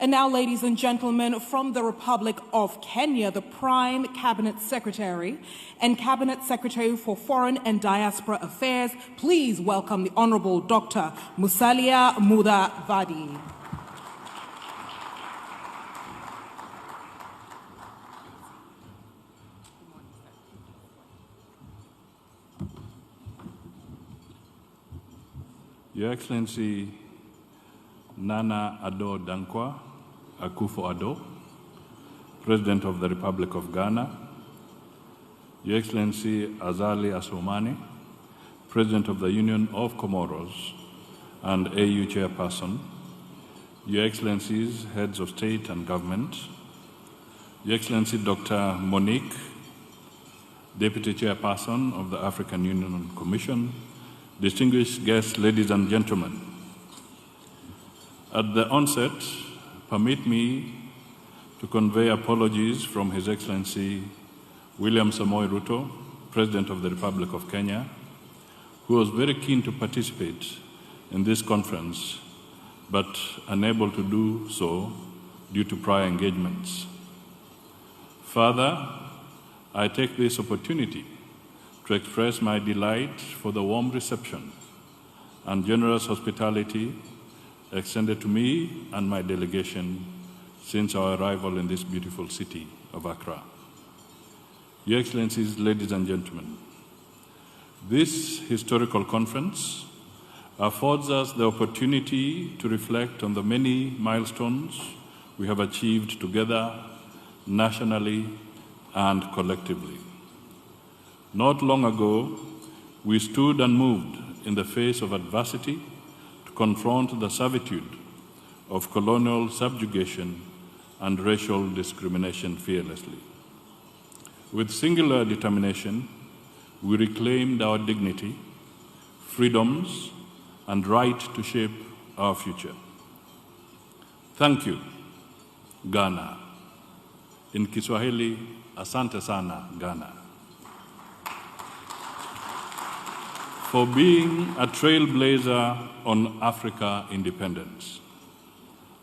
And now, ladies and gentlemen, from the Republic of Kenya, the Prime Cabinet Secretary and Cabinet Secretary for Foreign and Diaspora Affairs, please welcome the Honorable Dr. Musalia Mudavadi. Your Excellency Nana Addo Dankwa Akufo-Addo, President of the Republic of Ghana, Your Excellency Azali Assoumani, President of the Union of Comoros and AU Chairperson, Your Excellencies, Heads of State and Government, Your Excellency Dr. Monique, Deputy Chairperson of the African Union Commission, distinguished guests, ladies and gentlemen. At the onset, permit me to convey apologies from His Excellency William Samoei Ruto, President of the Republic of Kenya, who was very keen to participate in this conference, but unable to do so due to prior engagements. Further, I take this opportunity to express my delight for the warm reception and generous hospitality extended to me and my delegation since our arrival in this beautiful city of Accra. Your Excellencies, ladies and gentlemen, this historical conference affords us the opportunity to reflect on the many milestones we have achieved together, nationally and collectively. Not long ago, we stood unmoved in the face of adversity to confront the servitude of colonial subjugation and racial discrimination fearlessly. With singular determination, we reclaimed our dignity, freedoms, and right to shape our future. Thank you, Ghana. In Kiswahili, asante sana, Ghana, for being a trailblazer on Africa independence.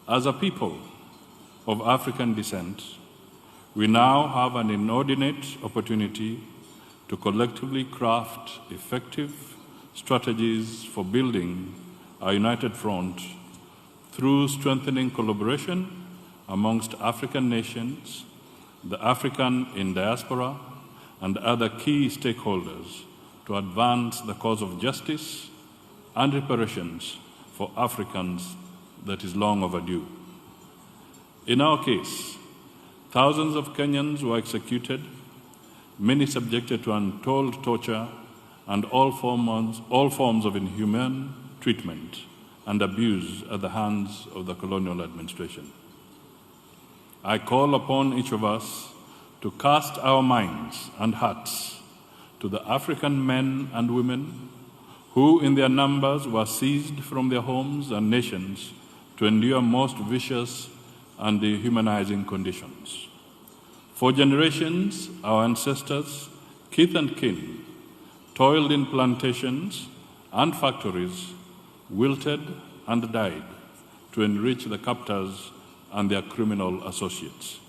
As a people of African descent, we now have an inordinate opportunity to collectively craft effective strategies for building a united front through strengthening collaboration amongst African nations, the African in diaspora, and other key stakeholders to advance the cause of justice and reparations for Africans that is long overdue. In our case, thousands of Kenyans were executed, many subjected to untold torture and all forms of inhumane treatment and abuse at the hands of the colonial administration. I call upon each of us to cast our minds and hearts to the African men and women who in their numbers were seized from their homes and nations to endure most vicious and dehumanizing conditions. For generations, our ancestors, kith and kin, toiled in plantations and factories, wilted and died to enrich the captors and their criminal associates.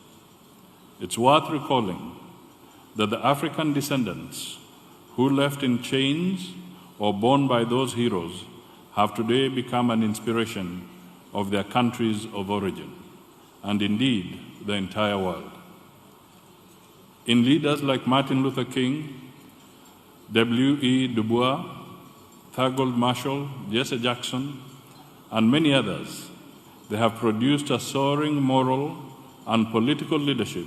It's worth recalling that the African descendants who left in chains or born by those heroes have today become an inspiration of their countries of origin, and indeed the entire world. In leaders like Martin Luther King, W.E. Du Bois, Thurgood Marshall, Jesse Jackson, and many others, they have produced a soaring moral and political leadership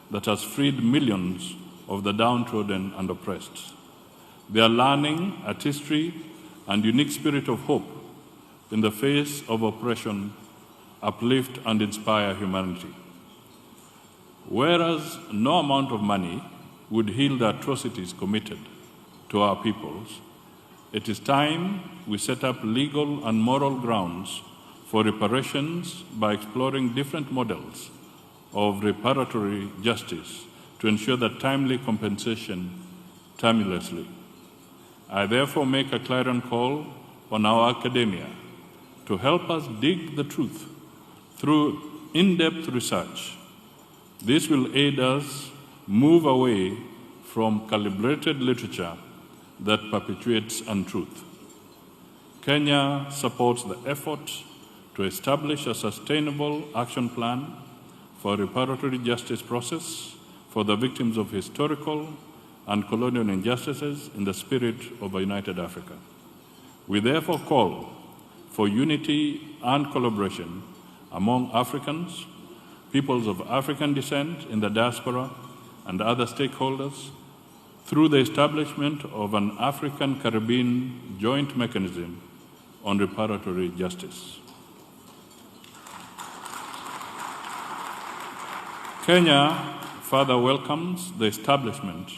that has freed millions of the downtrodden and oppressed. Their learning, artistry, and unique spirit of hope in the face of oppression uplift and inspire humanity. Whereas no amount of money would heal the atrocities committed to our peoples, it is time we set up legal and moral grounds for reparations by exploring different models of reparatory justice to ensure that timely compensation timelessly. I therefore make a clarion call on our academia to help us dig the truth through in-depth research. This will aid us move away from calibrated literature that perpetuates untruth. Kenya supports the effort to establish a sustainable action plan for a reparatory justice process for the victims of historical and colonial injustices in the spirit of a united Africa. We therefore call for unity and collaboration among Africans, peoples of African descent in the diaspora, and other stakeholders through the establishment of an African-Caribbean joint mechanism on reparatory justice. Kenya further welcomes the establishment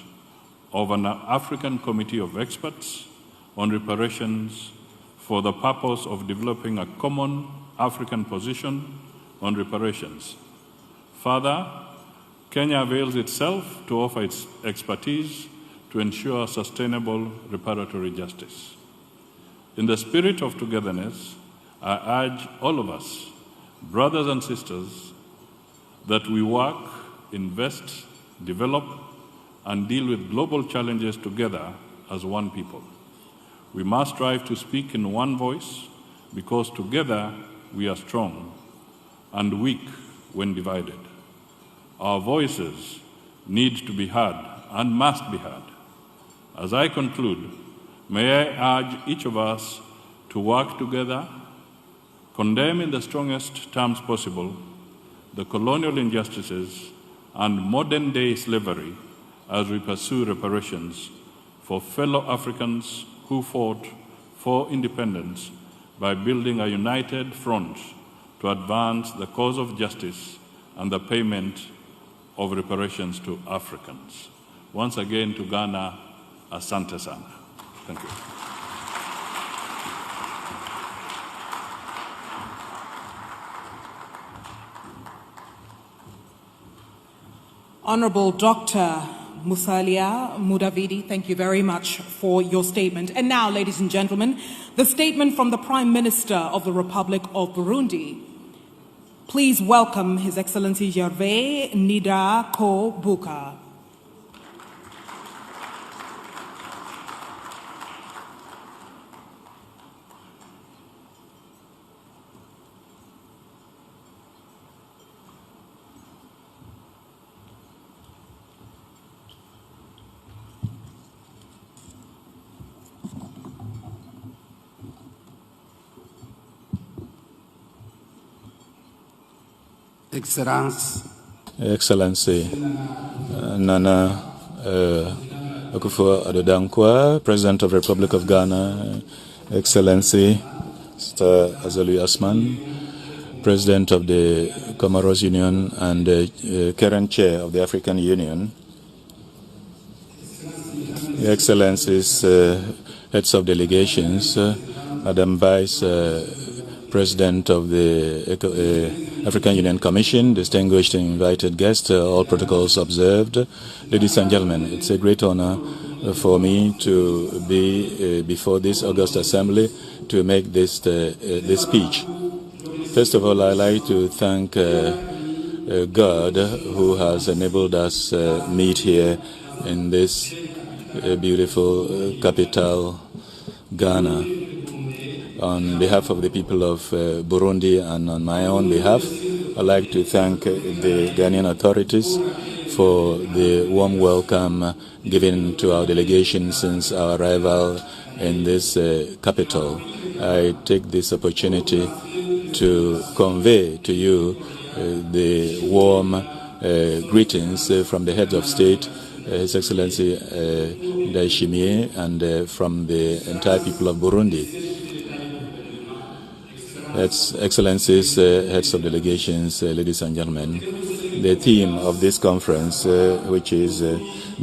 of an African Committee of Experts on reparations for the purpose of developing a common African position on reparations. Further, Kenya avails itself to offer its expertise to ensure sustainable reparatory justice. In the spirit of togetherness, I urge all of us, brothers and sisters, that we work, invest, develop, and deal with global challenges together as one people. We must strive to speak in one voice because together we are strong and weak when divided. Our voices need to be heard and must be heard. As I conclude, may I urge each of us to work together, condemn in the strongest terms possible the colonial injustices and modern-day slavery as we pursue reparations for fellow Africans who fought for independence by building a united front to advance the cause of justice and the payment of reparations to Africans. Once again to Ghana, asante sana. Thank you. Honorable Dr. Musalia Mudavadi, thank you very much for your statement. And now, ladies and gentlemen, the statement from the Prime Minister of the Republic of Burundi. Please welcome His Excellency Gervais Ndirakobucha. Excellency Nana Akufo-Addo Dankwa, President of the Republic of Ghana, Excellency Mr. Azali Asman, President of the Comoros Union and current Chair of the African Union, Excellencies, Heads of Delegations, Madam Vice President of the African Union Commission, distinguished and invited guests, all protocols observed. Ladies and gentlemen, it's a great honor for me to be before this August Assembly to make this speech. First of all, I'd like to thank God who has enabled us meet here in this beautiful capital, Ghana. On behalf of the people of Burundi and on my own behalf, I'd like to thank the Ghanaian authorities for the warm welcome given to our delegation since our arrival in this capital. I take this opportunity to convey to you the warm greetings from the heads of state, His Excellency Ndayishimiye, and from the entire people of Burundi. Excellencies, heads of delegations, ladies and gentlemen, the theme of this conference, which is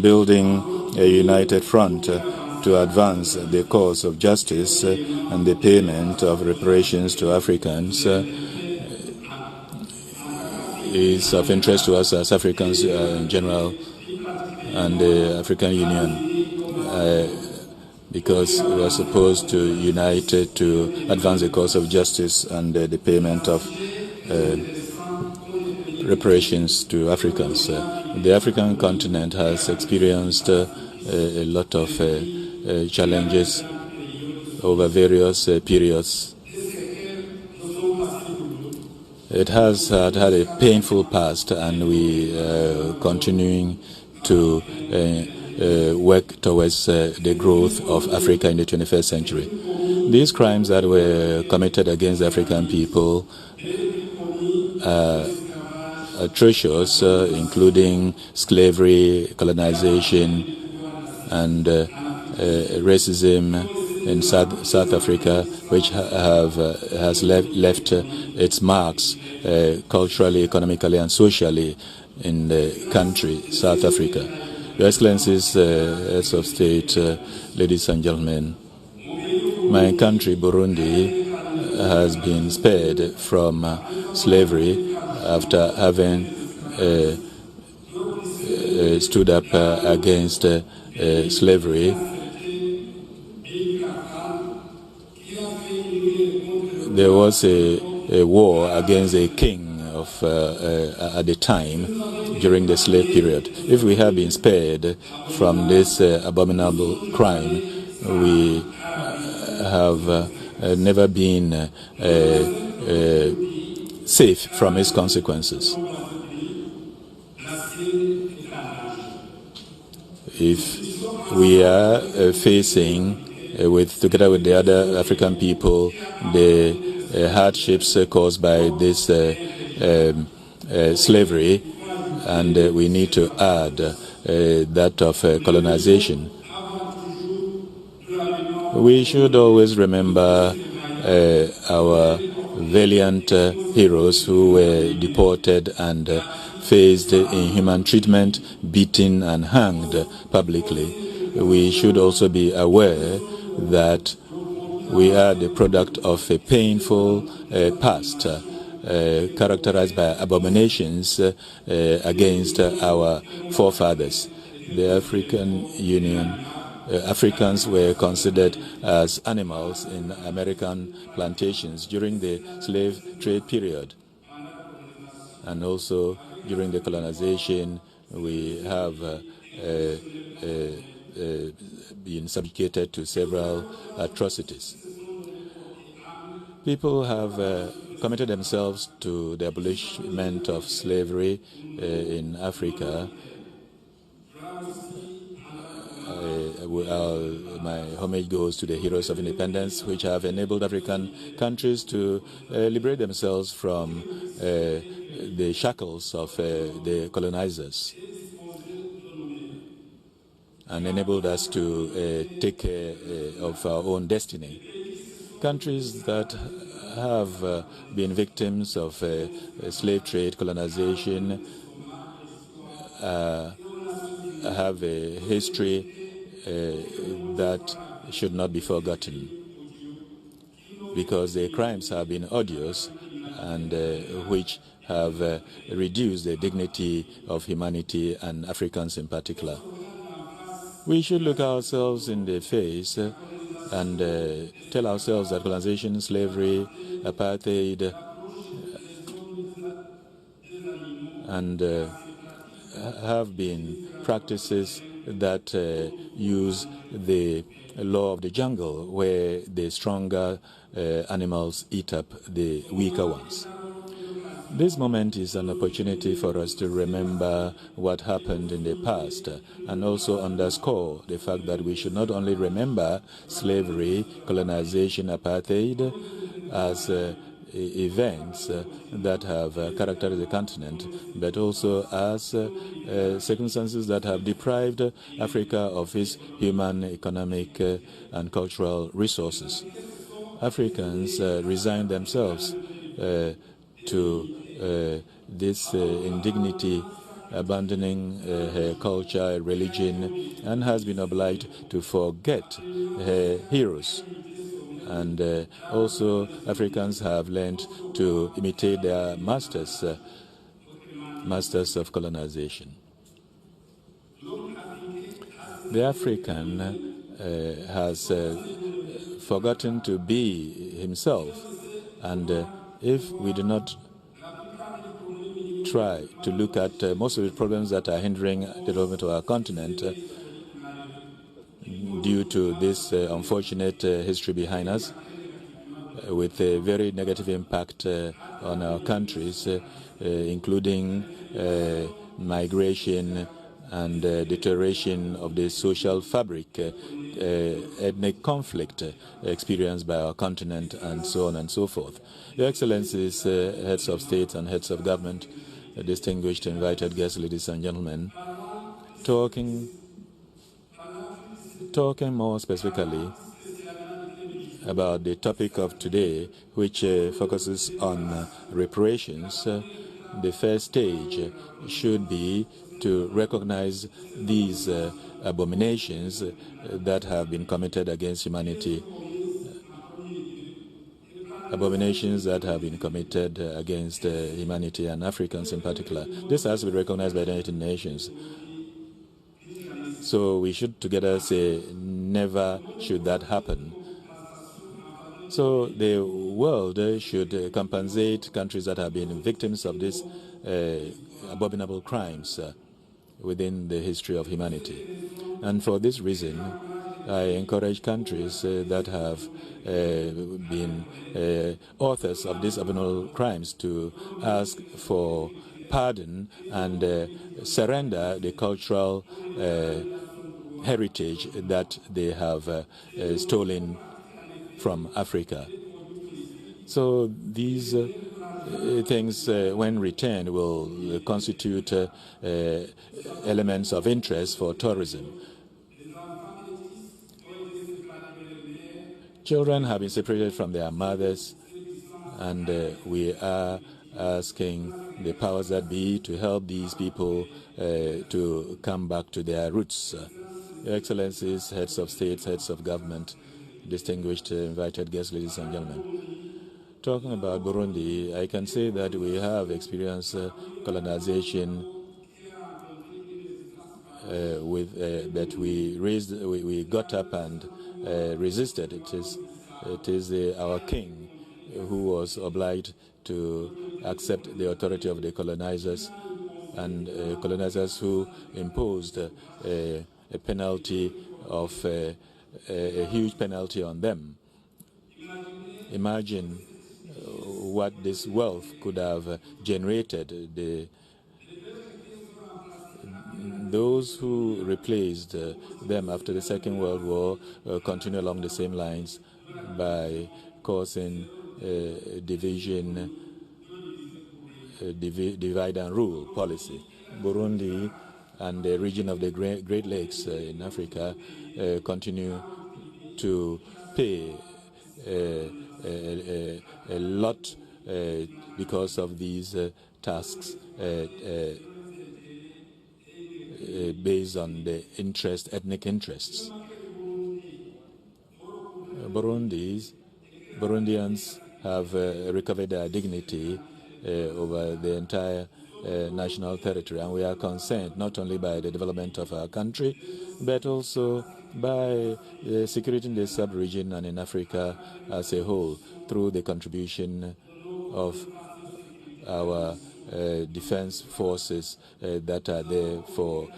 building a united front to advance the cause of justice and the payment of reparations to Africans, is of interest to us as Africans in general and the African Union. Because we are supposed to unite to advance the cause of justice and the payment of reparations to Africans. The African continent has experienced a lot of challenges over various periods. It has had a painful past, and we are continuing to work towards the growth of Africa in the 21st century. These crimes that were committed against the African people are atrocious, including slavery, colonization, and racism in South Africa, which has left its marks culturally, economically, and socially in the country, South Africa. Your Excellencies, heads of state, ladies and gentlemen, my country, Burundi, has been spared from slavery after having stood up against slavery. There was a war against a king at the time during the slave period. If we have been spared from this abominable crime, we have never been safe from its consequences. If we are facing, together with the other African people, the hardships caused by this slavery, and we need to add that of colonization. We should always remember our valiant heroes who were deported and faced inhuman treatment, beaten and hanged publicly. We should also be aware that we are the product of a painful past characterized by abominations against our forefathers. The African Union, Africans were considered as animals in American plantations during the slave trade period. And also during the colonization, we have been subjugated to several atrocities. People have committed themselves to the abolishment of slavery in Africa. My homage goes to the heroes of independence, which have enabled African countries to liberate themselves from the shackles of the colonizers, and enabled us to take care of our own destiny. Countries that have been victims of slave trade, colonization, have a history that should not be forgotten, because their crimes have been odious and which have reduced the dignity of humanity and Africans in particular. We should look ourselves in the face and tell ourselves that colonization, slavery, apartheid, and have been practices that use the law of the jungle, where the stronger animals eat up the weaker ones. This moment is an opportunity for us to remember what happened in the past, and also underscore the fact that we should not only remember slavery, colonization, apartheid as events that have characterized the continent, but also as circumstances that have deprived Africa of its human, economic, and cultural resources. Africans resigned themselves to this indignity, abandoning her culture, religion, and has been obliged to forget her heroes. And also Africans have learned to imitate their masters of colonization. The African has forgotten to be himself, and if we do not try to look at most of the problems that are hindering the development of our continent due to this unfortunate history behind us, with a very negative impact on our countries, including migration and deterioration of the social fabric, ethnic conflict experienced by our continent, and so on and so forth. Your Excellencies, heads of state and heads of government, distinguished invited guests, ladies and gentlemen, talking more specifically about the topic of today, which focuses on reparations, the first stage should be to recognize these abominations that have been committed against humanity, abominations that have been committed against humanity and Africans in particular. This has to be recognized by the United Nations. So we should together say, never should that happen. So the world should compensate countries that have been victims of these abominable crimes within the history of humanity. And for this reason, I encourage countries that have been authors of these abominable crimes to ask for pardon and surrender the cultural heritage that they have stolen from Africa. So these things, when returned, will constitute elements of interest for tourism. Children have been separated from their mothers, and we are asking the powers that be to help these people to come back to their roots. Your Excellencies, heads of states, heads of government, distinguished invited guests, ladies and gentlemen. Talking about Burundi, I can say that we have experienced colonization that we got up and resisted. It is our king who was obliged to accept the authority of the colonizers, and colonizers who imposed a penalty of a huge penalty on them. Imagine what this wealth could have generated. Those who replaced them after the Second World War continue along the same lines by causing division, divide and rule policy. Burundi and the region of the Great Lakes in Africa continue to pay a lot because of these tasks based on the ethnic interests. Burundians have recovered their dignity over the entire national territory, and we are concerned not only by the development of our country, but also by security in the sub-region and in Africa as a whole through the contribution of our defense forces that are there for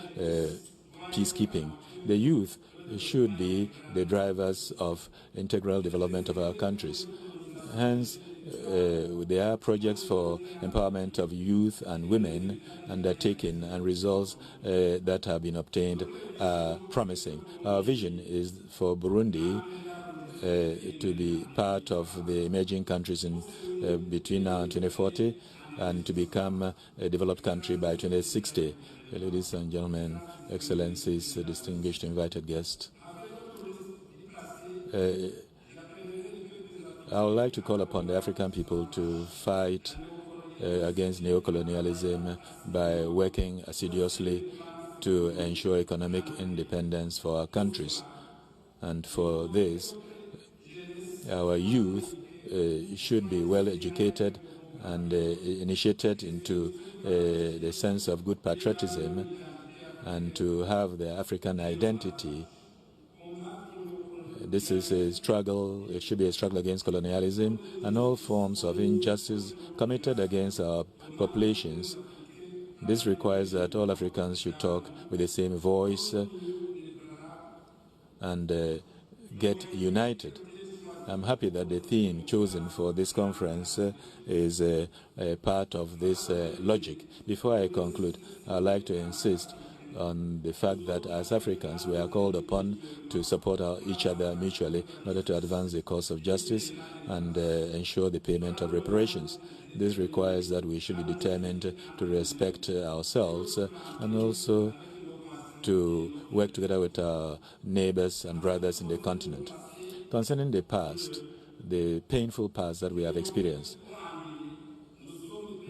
peacekeeping. The youth should be the drivers of integral development of our countries. Hence, there are projects for empowerment of youth and women undertaken, and results that have been obtained are promising. Our vision is for Burundi to be part of the emerging countries in between now and 2040, and to become a developed country by 2060. Ladies and gentlemen, Excellencies, distinguished invited guests, I would like to call upon the African people to fight against neocolonialism by working assiduously to ensure economic independence for our countries. And for this, our youth should be well educated and initiated into the sense of good patriotism and to have their African identity. This is a struggle, it should be a struggle against colonialism and all forms of injustice committed against our populations, This requires that all Africans should talk with the same voice and get united. I'm happy that the theme chosen for this conference is a part of this logic. Before I conclude, I'd like to insist on the fact that as Africans we are called upon to support each other mutually in order to advance the cause of justice and ensure the payment of reparations. This requires that we should be determined to respect ourselves and also to work together with our neighbors and brothers in the continent. Concerning the past, the painful past that we have experienced,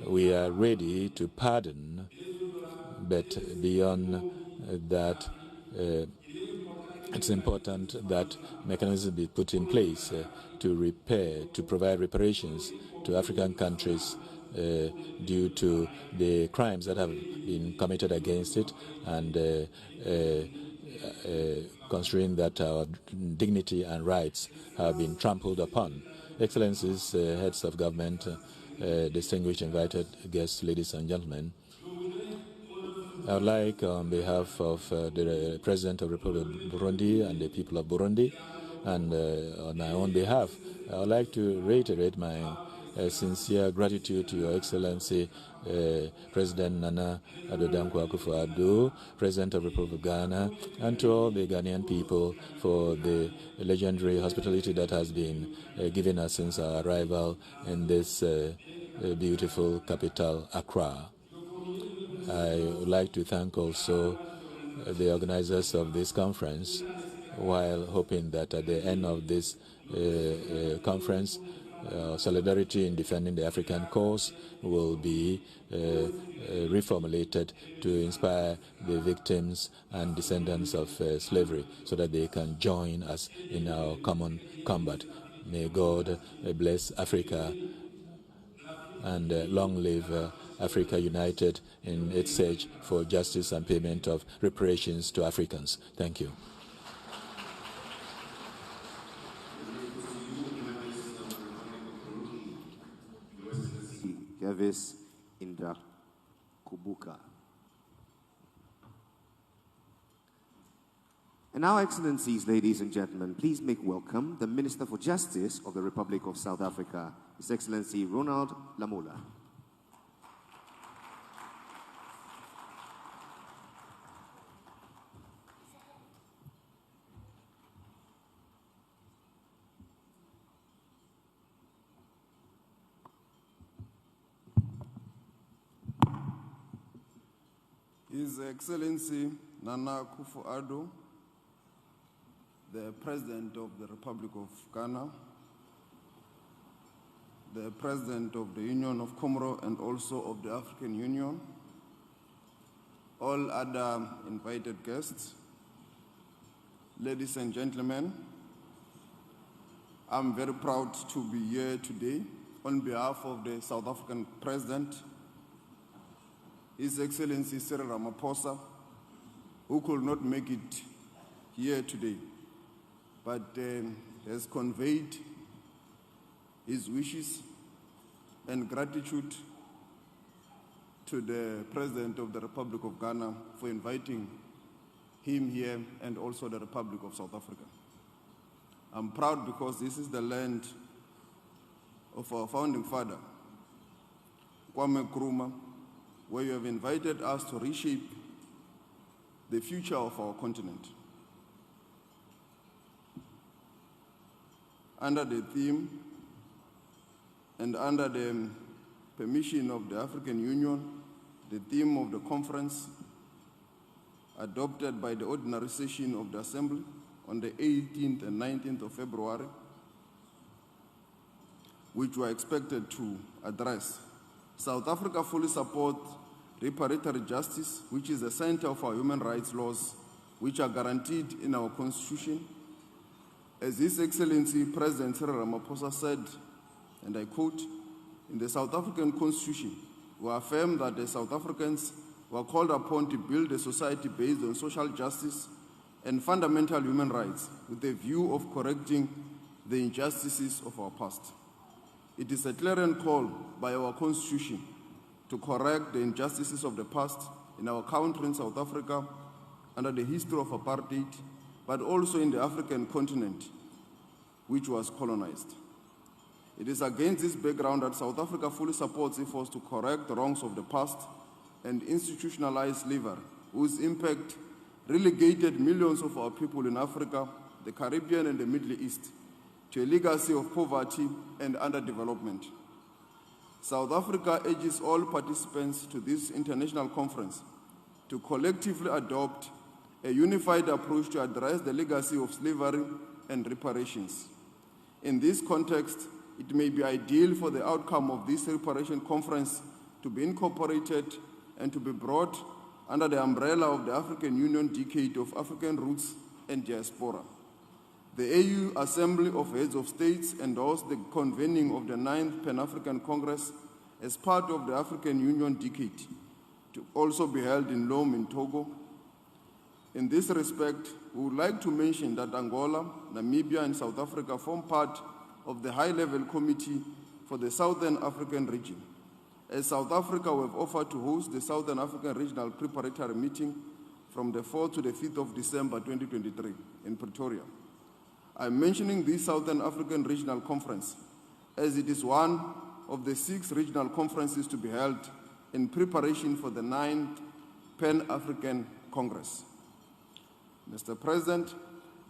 we are ready to pardon, but beyond that, it's important that mechanisms be put in place to repair, to provide reparations to African countries due to the crimes that have been committed against it, and considering that our dignity and rights have been trampled upon. Excellencies, heads of government, distinguished invited guests, ladies and gentlemen, I would like, on behalf of the President of the Republic of Burundi and the people of Burundi, and on my own behalf, I would like to reiterate my sincere gratitude to Your Excellency, President Nana Addo Dankwa Akufo-Addo, President of the Republic of Ghana, and to all the Ghanaian people for the legendary hospitality that has been given us since our arrival in this beautiful capital, Accra. I would like to thank also the organizers of this conference, while hoping that at the end of this conference, solidarity in defending the African cause will be reformulated to inspire the victims and descendants of slavery so that they can join us in our common combat. May God bless Africa, and long live Africa united in its search for justice and payment of reparations to Africans. Thank you. Indra Kubuka. And now, Excellencies, ladies and gentlemen, please make welcome the Minister for Justice of the Republic of South Africa, His Excellency Ronald Lamola. His Excellency Nana Akufo-Addo, the President of the Republic of Ghana, the President of the Union of Comoros and also of the African Union, all other invited guests, ladies and gentlemen, I'm very proud to be here today on behalf of the South African President, His Excellency Cyril Ramaphosa, who could not make it here today, but has conveyed his wishes and gratitude to the President of the Republic of Ghana for inviting him here and also the Republic of South Africa. I'm proud because this is the land of our founding father, Kwame Nkrumah, where you have invited us to reshape the future of our continent. Under the theme and under the permission of the African Union, the theme of the conference adopted by the ordinary session of the Assembly on the 18th and 19th of February, which were expected to address South Africa fully supports reparatory justice, which is the center of our human rights laws, which are guaranteed in our Constitution. As His Excellency President Cyril Ramaphosa said, and I quote, in the South African Constitution, we affirm that the South Africans were called upon to build a society based on social justice and fundamental human rights with a view of correcting the injustices of our past. It is a clarion call by our Constitution to correct the injustices of the past in our country in South Africa under the history of apartheid, but also in the African continent, which was colonized. It is against this background that South Africa fully supports efforts to correct the wrongs of the past and institutionalize slavery, whose impact relegated millions of our people in Africa, the Caribbean, and the Middle East to a legacy of poverty and underdevelopment. South Africa urges all participants to this international conference to collectively adopt a unified approach to address the legacy of slavery and reparations. In this context, it may be ideal for the outcome of this reparation conference to be incorporated and to be brought under the umbrella of the African Union Decade of African Roots and Diaspora. The AU Assembly of Heads of States endorsed the convening of the 9th Pan-African Congress as part of the African Union Decade, to also be held in Lome in Togo. In this respect, we would like to mention that Angola, Namibia, and South Africa form part of the high-level committee for the Southern African region. As South Africa, we have offered to host the Southern African Regional Preparatory Meeting from the 4th to the 5th of December 2023 in Pretoria. I'm mentioning this Southern African Regional Conference as it is one of the 6 regional conferences to be held in preparation for the 9th Pan-African Congress. Mr. President,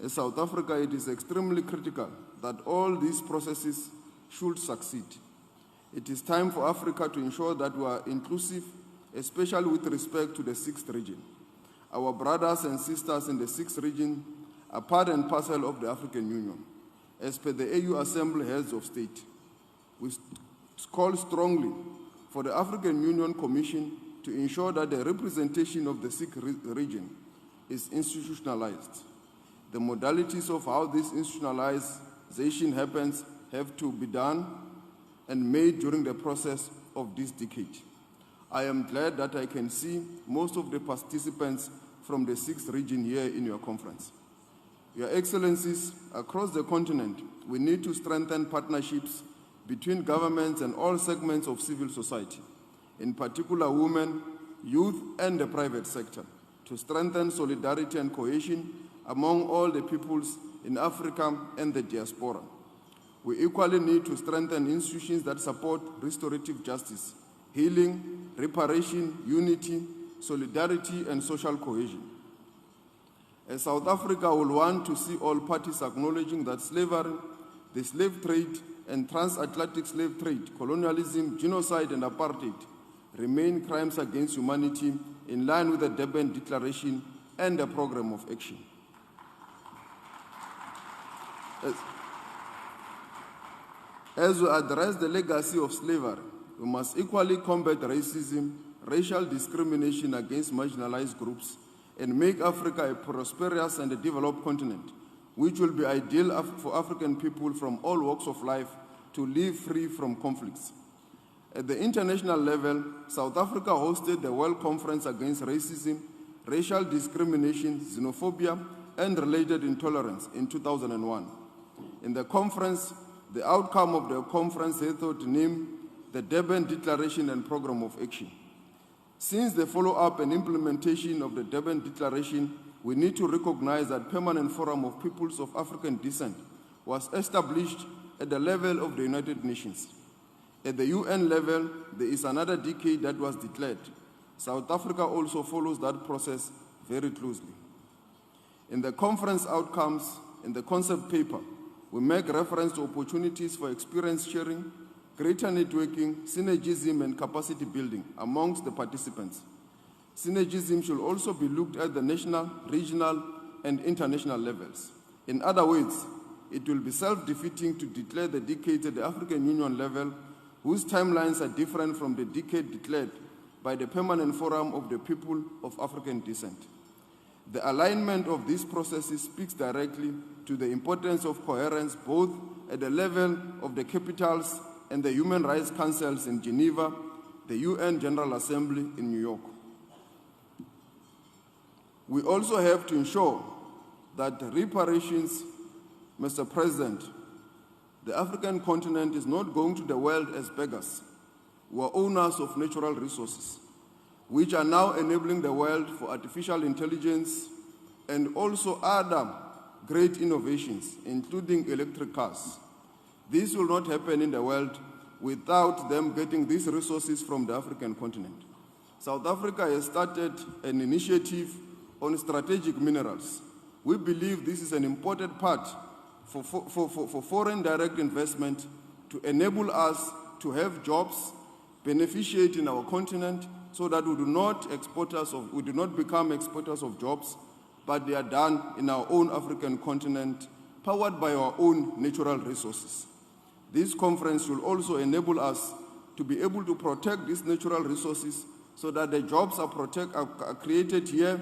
as South Africa, it is extremely critical that all these processes should succeed. It is time for Africa to ensure that we are inclusive, especially with respect to the 6th region. Our brothers and sisters in the 6th region are part and parcel of the African Union. As per the AU Assembly Heads of State, we call strongly for the African Union Commission to ensure that the representation of the 6th region is institutionalized. The modalities of how this institutionalization happens have to be done and made during the process of this decade. I am glad that I can see most of the participants from the 6th region here in your conference. Your Excellencies, across the continent, we need to strengthen partnerships between governments and all segments of civil society, in particular women, youth, and the private sector, to strengthen solidarity and cohesion among all the peoples in Africa and the diaspora. We equally need to strengthen institutions that support restorative justice, healing, reparation, unity, solidarity, and social cohesion. As South Africa will want to see all parties acknowledging that slavery, the slave trade, and transatlantic slave trade, colonialism, genocide, and apartheid remain crimes against humanity in line with the Durban Declaration and the Program of Action. As we address the legacy of slavery, we must equally combat racism, racial discrimination against marginalized groups, and make Africa a prosperous and a developed continent, which will be ideal for African people from all walks of life to live free from conflicts. At the international level, South Africa hosted the World Conference Against Racism, Racial Discrimination, Xenophobia, and Related Intolerance in 2001. In the conference, the outcome of the conference therefore named the Durban Declaration and Program of Action. Since the follow-up and implementation of the Durban Declaration, we need to recognize that Permanent Forum of Peoples of African Descent was established at the level of the United Nations. At the UN level, there is another decade that was declared. South Africa also follows that process very closely. In the conference outcomes, in the concept paper, we make reference to opportunities for experience sharing, greater networking, synergism, and capacity building amongst the participants. Synergism should also be looked at the national, regional, and international levels. In other words, it will be self-defeating to declare the decade at the African Union level, whose timelines are different from the decade declared by the Permanent Forum of the People of African Descent. The alignment of these processes speaks directly to the importance of coherence both at the level of the capitals and the Human Rights Councils in Geneva, the UN General Assembly in New York. We also have to ensure that reparations, Mr. President, the African continent is not going to the world as beggars. We are owners of natural resources, which are now enabling the world for artificial intelligence and also other great innovations, including electric cars. This will not happen in the world without them getting these resources from the African continent. South Africa has started an initiative on strategic minerals. We believe this is an important part for foreign direct investment to enable us to have jobs, beneficiate in our continent, so that we do not become exporters of jobs, but they are done in our own African continent, powered by our own natural resources. This conference will also enable us to be able to protect these natural resources so that the jobs are created here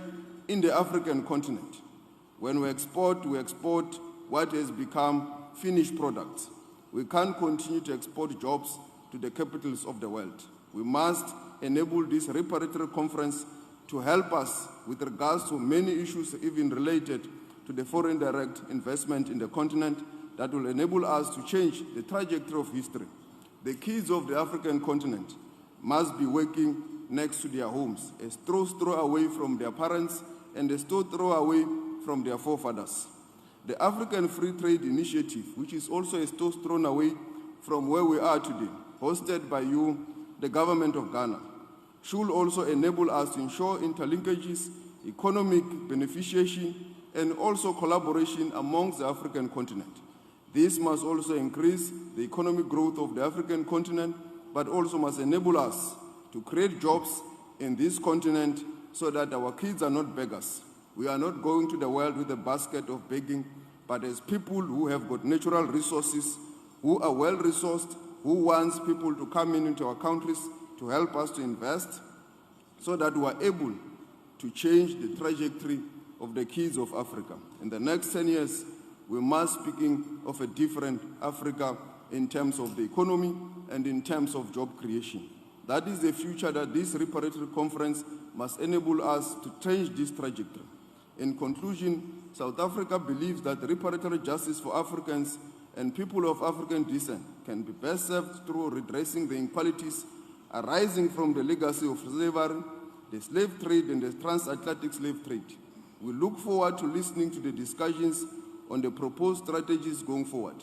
in the African continent. When we export what has become finished products. We can't continue to export jobs to the capitals of the world. We must enable this reparatory conference to help us with regards to many issues even related to the foreign direct investment in the continent that will enable us to change the trajectory of history. The kids of the African continent must be working next to their homes, a stone's throw away from their parents and a stone's throw away from their forefathers. The African Free Trade Initiative, which is also a stone's throw away from where we are today, hosted by you, the government of Ghana, should also enable us to ensure interlinkages, economic beneficiation, and also collaboration amongst the African continent. This must also increase the economic growth of the African continent, but also must enable us to create jobs in this continent so that our kids are not beggars. We are not going to the world with a basket of begging, but as people who have got natural resources, who are well-resourced, who wants people to come into our countries to help us to invest so that we are able to change the trajectory of the kids of Africa. In the next 10 years, we must speaking of a different Africa in terms of the economy and in terms of job creation. That is the future that this reparatory conference must enable us to change this trajectory. In conclusion, South Africa believes that reparatory justice for Africans and people of African descent can be best served through redressing the inequalities arising from the legacy of slavery, the slave trade, and the transatlantic slave trade. We look forward to listening to the discussions on the proposed strategies going forward.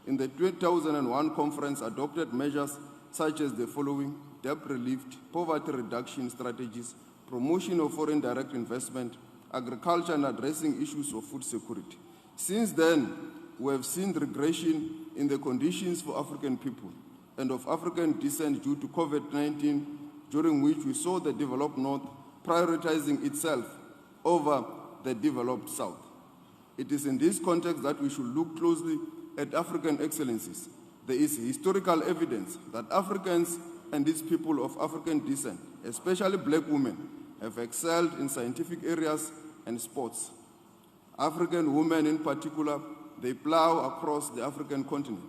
In the 2001 conference, adopted measures such as the following: debt relief, poverty reduction strategies, promotion of foreign direct investment, agriculture, and addressing issues of food security. Since then, we have seen regression in the conditions for African people and of African descent due to COVID-19, during which we saw the developed North prioritizing itself over the developed South. It is in this context that we should look closely at African excellencies. There is historical evidence that Africans and these people of African descent, especially black women, have excelled in scientific areas and sports. African women in particular, they plow across the African continent.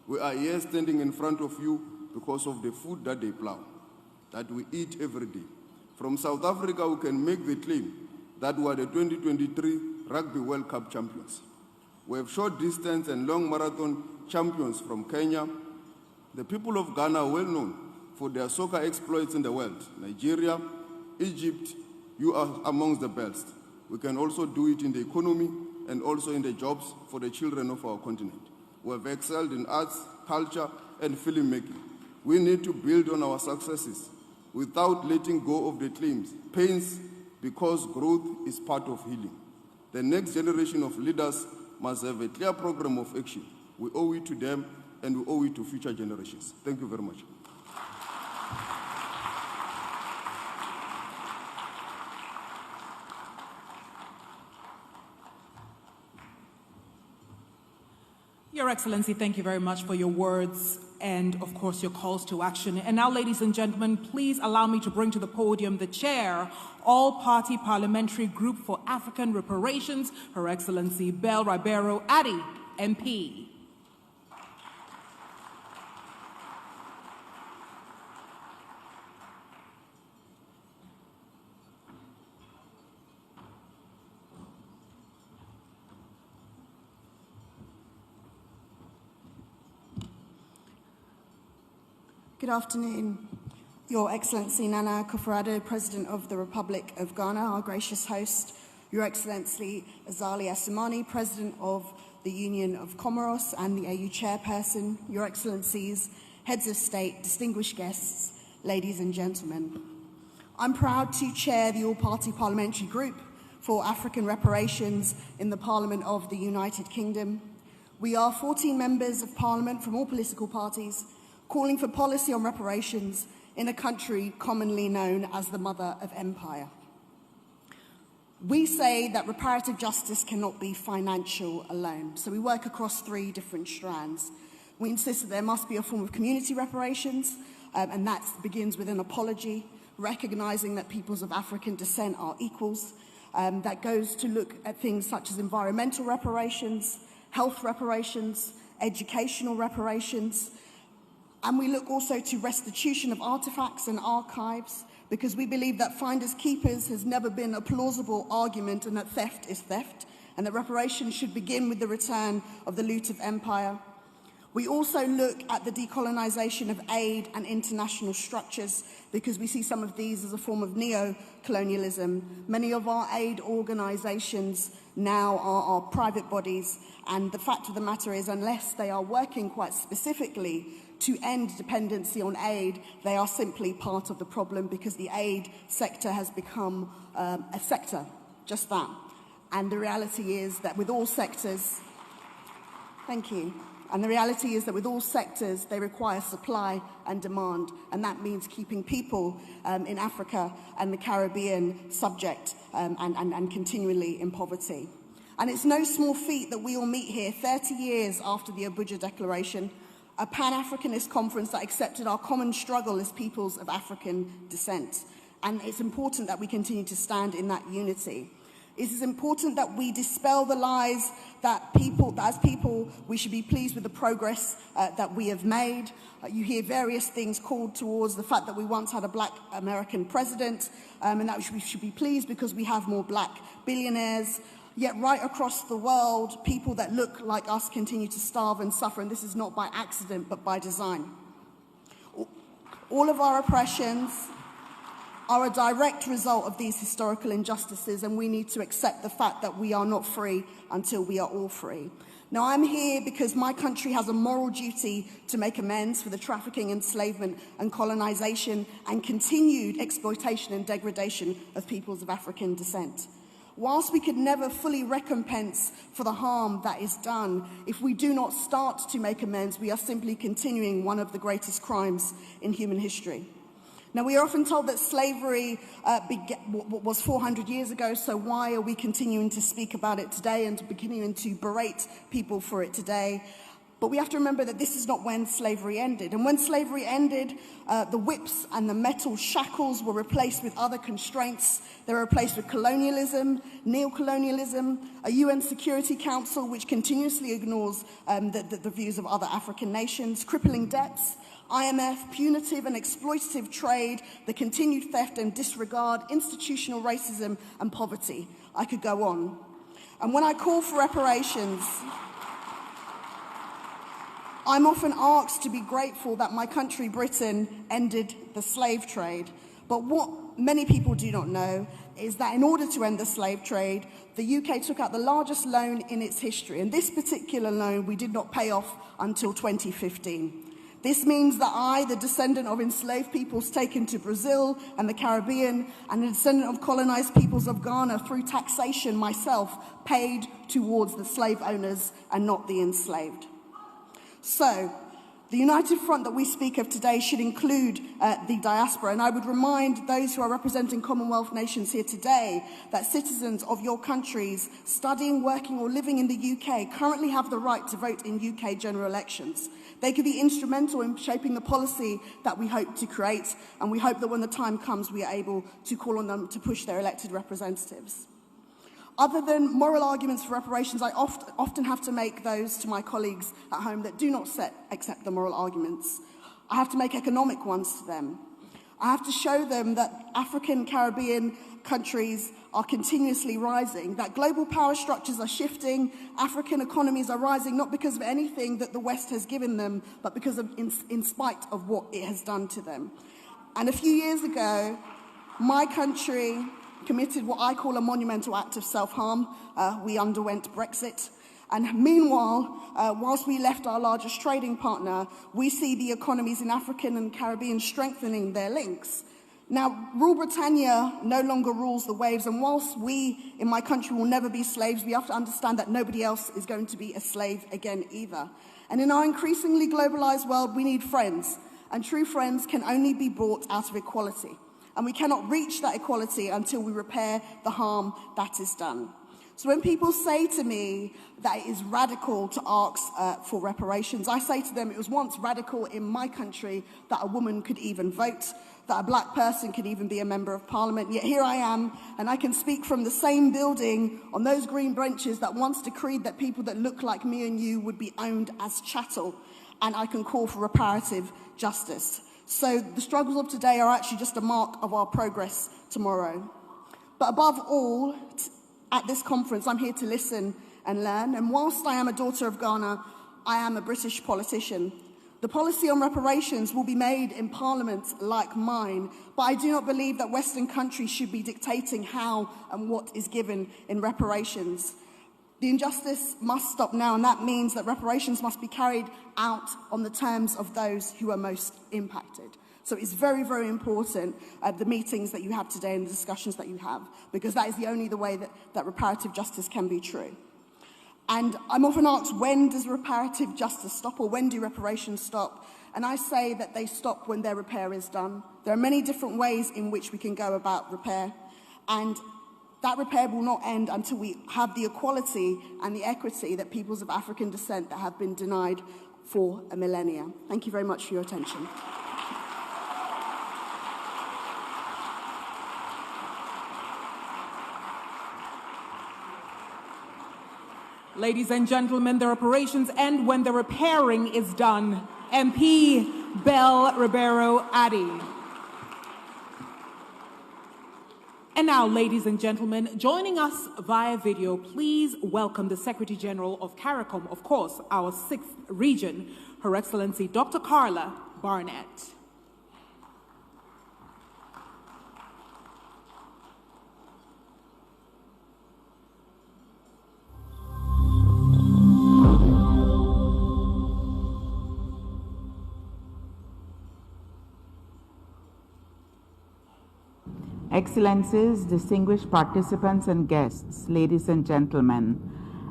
We are here standing in front of you because of the food that they plow, that we eat every day. From South Africa, we can make the claim that we are the 2023 Rugby World Cup champions. We have short distance and long marathon champions from Kenya. The people of Ghana are well known for their soccer exploits in the world. Nigeria, Egypt, you are amongst the best. We can also do it in the economy and also in the jobs for the children of our continent. We have excelled in arts, culture, and filmmaking. We need to build on our successes without letting go of the claims, pains, because growth is part of healing. The next generation of leaders must have a clear program of action. We owe it to them, and we owe it to future generations. Thank you very much. Your Excellency, thank you very much for your words and, of course, your calls to action. And now, ladies and gentlemen, please allow me to bring to the podium the Chair, All-Party Parliamentary Group for African Reparations, Her Excellency Belle Ribeiro Addy, MP. Good afternoon. Your Excellency Nana Akufo-Addo, President of the Republic of Ghana, our gracious host, Your Excellency Azali Assoumani, President of the Union of Comoros and the AU Chairperson, Your Excellencies, Heads of State, distinguished guests, ladies and gentlemen. I'm proud to chair the All-Party Parliamentary Group for African Reparations in the Parliament of the United Kingdom. We are 14 members of Parliament from all political parties calling for policy on reparations in a country commonly known as the Mother of Empire. We say that reparative justice cannot be financial alone, so we work across 3 different strands. We insist that there must be a form of community reparations, and that begins with an apology, recognizing that peoples of African descent are equals. That goes to look at things such as environmental reparations, health reparations, educational reparations, and we look also to restitution of artifacts and archives, because we believe that finders keepers has never been a plausible argument, and that theft is theft, and that reparations should begin with the return of the loot of empire. We also look at the decolonization of aid and international structures, because we see some of these as a form of neo-colonialism. Many of our aid organizations now are private bodies, and the fact of the matter is, unless they are working quite specifically to end dependency on aid, they are simply part of the problem, because the aid sector has become a sector, just that. And the reality is that with all sectors, thank you. And the reality is that with all sectors, they require supply and demand, and that means keeping people in Africa and the Caribbean subject and continually in poverty. And it's no small feat that we all meet here 30 years after the Abuja Declaration, a Pan-Africanist conference that accepted our common struggle as peoples of African descent. And it's important that we continue to stand in that unity. It is important that we dispel the lies that as people, we should be pleased with the progress that we have made. You hear various things called towards the fact that we once had a black American president, and that we should be pleased because we have more black billionaires. Yet right across the world, people that look like us continue to starve and suffer, and this is not by accident, but by design. All of our oppressions are a direct result of these historical injustices, and we need to accept the fact that we are not free until we are all free. Now, I'm here because my country has a moral duty to make amends for the trafficking, enslavement, and colonization, and continued exploitation and degradation of peoples of African descent. Whilst we could never fully recompense for the harm that is done, if we do not start to make amends, we are simply continuing one of the greatest crimes in human history. Now, we are often told that slavery was 400 years ago, so why are we continuing to speak about it today and continuing to berate people for it today? But we have to remember that this is not when slavery ended. And when slavery ended, the whips and the metal shackles were replaced with other constraints. They were replaced with colonialism, neo-colonialism, a UN Security Council which continuously ignores the views of other African nations, crippling debts, IMF, punitive and exploitative trade, the continued theft and disregard, institutional racism and poverty. I could go on. And when I call for reparations, I'm often asked to be grateful that my country, Britain, ended the slave trade. But what many people do not know is that in order to end the slave trade, the UK took out the largest loan in its history. And this particular loan we did not pay off until 2015. This means that I, the descendant of enslaved peoples taken to Brazil and the Caribbean, and the descendant of colonized peoples of Ghana through taxation myself, paid towards the slave owners and not the enslaved. So, the united front that we speak of today should include the diaspora, and I would remind those who are representing Commonwealth nations here today that citizens of your countries studying, working or living in the UK currently have the right to vote in UK general elections. They could be instrumental in shaping the policy that we hope to create, and we hope that when the time comes we are able to call on them to push their elected representatives. Other than moral arguments for reparations, I often have to make those to my colleagues at home that do not accept the moral arguments. I have to make economic ones to them. I have to show them that African, Caribbean countries are continuously rising, that global power structures are shifting, African economies are rising not because of anything that the West has given them, but because of in spite of what it has done to them. And a few years ago, my country committed what I call a monumental act of self-harm. We underwent Brexit. And meanwhile, whilst we left our largest trading partner, we see the economies in Africa and Caribbean strengthening their links. Now, Rule Britannia no longer rules the waves, and whilst we in my country will never be slaves, we have to understand that nobody else is going to be a slave again either. And in our increasingly globalized world, we need friends, and true friends can only be brought out of equality. And we cannot reach that equality until we repair the harm that is done. So when people say to me that it is radical to ask for reparations, I say to them it was once radical in my country that a woman could even vote, that a black person could even be a member of parliament. Yet here I am, and I can speak from the same building on those green benches that once decreed that people that look like me and you would be owned as chattel, and I can call for reparative justice. So the struggles of today are actually just a mark of our progress tomorrow. But above all, at this conference, I'm here to listen and learn. And whilst I am a daughter of Ghana, I am a British politician. The policy on reparations will be made in parliaments like mine, but I do not believe that Western countries should be dictating how and what is given in reparations. The injustice must stop now, and that means that reparations must be carried out on the terms of those who are most impacted. So it's very, very important the meetings that you have today and the discussions that you have, because that is the only way that reparative justice can be true. And I'm often asked, when does reparative justice stop, or when do reparations stop? And I say that they stop when their repair is done. There are many different ways in which we can go about repair, and that repair will not end until we have the equality and the equity that peoples of African descent that have been denied for a millennia. Thank you very much for your attention. Ladies and gentlemen, the reparations end when the repairing is done. MP Bell Ribeiro Addy. And now, ladies and gentlemen, joining us via video, please welcome the Secretary General of CARICOM, of course, our 6th region, Her Excellency Dr. Carla Barnett. Excellencies, distinguished participants and guests, ladies and gentlemen,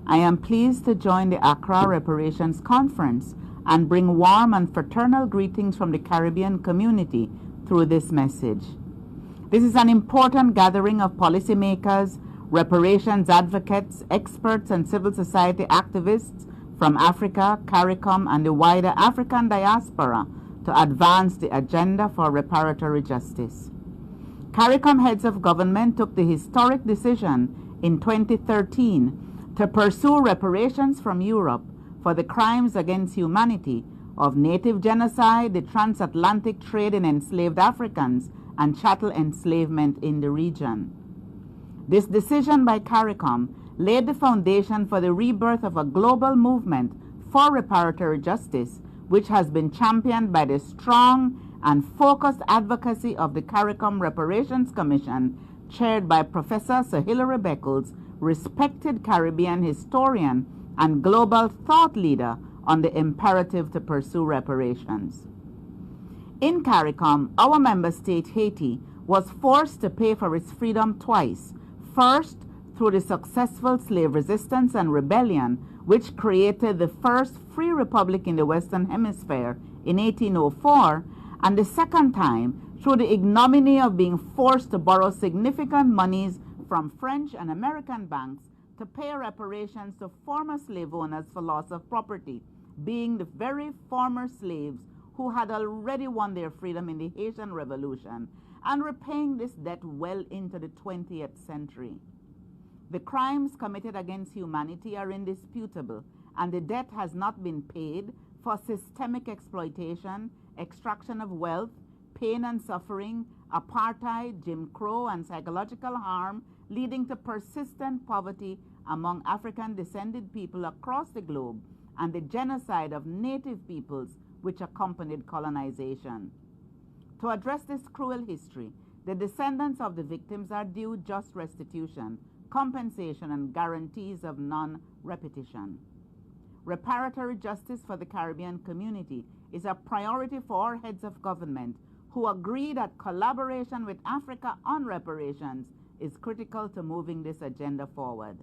I am pleased to join the Accra Reparations Conference and bring warm and fraternal greetings from the Caribbean community through this message. This is an important gathering of policymakers, reparations advocates, experts, and civil society activists from Africa, CARICOM, and the wider African diaspora to advance the agenda for reparatory justice. CARICOM heads of government took the historic decision in 2013 to pursue reparations from Europe for the crimes against humanity of native genocide, the transatlantic trade in enslaved Africans, and chattel enslavement in the region. This decision by CARICOM laid the foundation for the rebirth of a global movement for reparatory justice, which has been championed by the strong and focused advocacy of the CARICOM Reparations Commission, chaired by Professor Sir Hilary Beckles, respected Caribbean historian and global thought leader on the imperative to pursue reparations. In CARICOM, our member state, Haiti, was forced to pay for its freedom twice. First, through the successful slave resistance and rebellion, which created the first free republic in the Western Hemisphere in 1804, and the second time through the ignominy of being forced to borrow significant monies from French and American banks to pay reparations to former slave owners for loss of property, being the very former slaves who had already won their freedom in the Haitian Revolution, and repaying this debt well into the 20th century. The crimes committed against humanity are indisputable, and the debt has not been paid for systemic exploitation, extraction of wealth, pain and suffering, apartheid, Jim Crow, and psychological harm, leading to persistent poverty among African-descended people across the globe, and the genocide of native peoples which accompanied colonization. To address this cruel history, the descendants of the victims are due just restitution, compensation, and guarantees of non-repetition. Reparatory justice for the Caribbean community is a priority for our heads of government who agree that collaboration with Africa on reparations is critical to moving this agenda forward.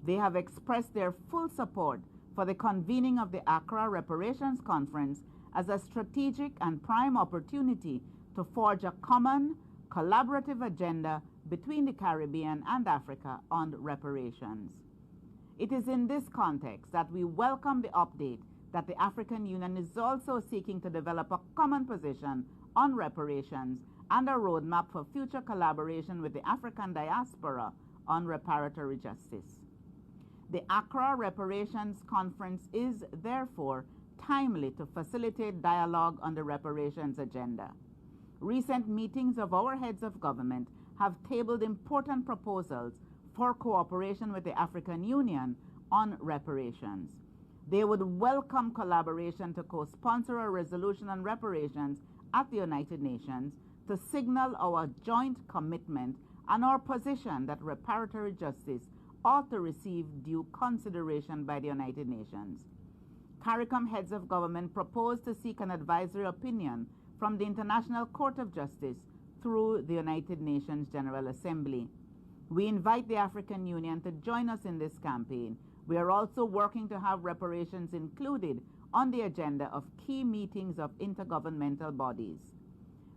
They have expressed their full support for the convening of the Accra Reparations Conference as a strategic and prime opportunity to forge a common, collaborative agenda between the Caribbean and Africa on reparations. It is in this context that we welcome the update that the African Union is also seeking to develop a common position on reparations and a roadmap for future collaboration with the African diaspora on reparatory justice. The Accra Reparations Conference is, therefore, timely to facilitate dialogue on the reparations agenda. Recent meetings of our heads of government have tabled important proposals for cooperation with the African Union on reparations. They would welcome collaboration to co-sponsor a resolution on reparations at the United Nations to signal our joint commitment and our position that reparatory justice ought to receive due consideration by the United Nations. CARICOM heads of government propose to seek an advisory opinion from the International Court of Justice through the United Nations General Assembly. We invite the African Union to join us in this campaign. We are also working to have reparations included on the agenda of key meetings of intergovernmental bodies.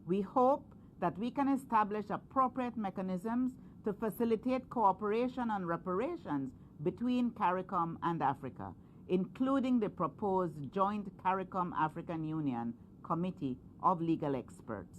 We hope that we can establish appropriate mechanisms to facilitate cooperation on reparations between CARICOM and Africa, including the proposed joint CARICOM African Union Committee of Legal Experts.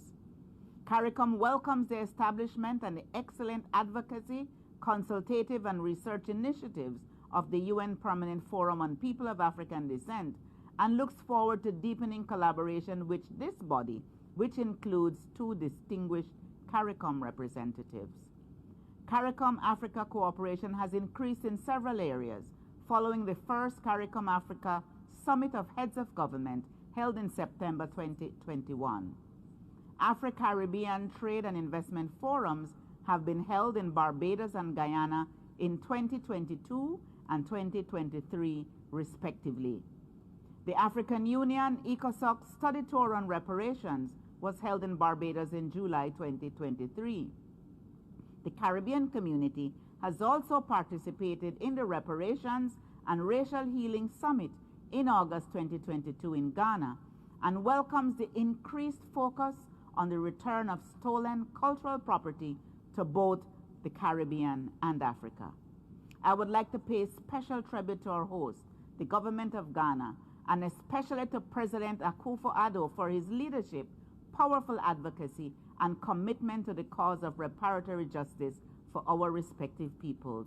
CARICOM welcomes the establishment and the excellent advocacy, consultative, and research initiatives of the UN Permanent Forum on People of African Descent and looks forward to deepening collaboration with this body, which includes 2 distinguished CARICOM representatives. CARICOM Africa cooperation has increased in several areas following the first CARICOM Africa Summit of Heads of Government held in September 2021. Afro-Caribbean Trade and Investment Forums have been held in Barbados and Guyana in 2022 and 2023, respectively. The African Union ECOSOC Study Tour on Reparations was held in Barbados in July 2023. The Caribbean community has also participated in the Reparations and Racial Healing Summit in August 2022 in Ghana and welcomes the increased focus on the return of stolen cultural property to both the Caribbean and Africa. I would like to pay special tribute to our host, the government of Ghana, and especially to President Akufo-Addo for his leadership, powerful advocacy, and commitment to the cause of reparatory justice for our respective peoples.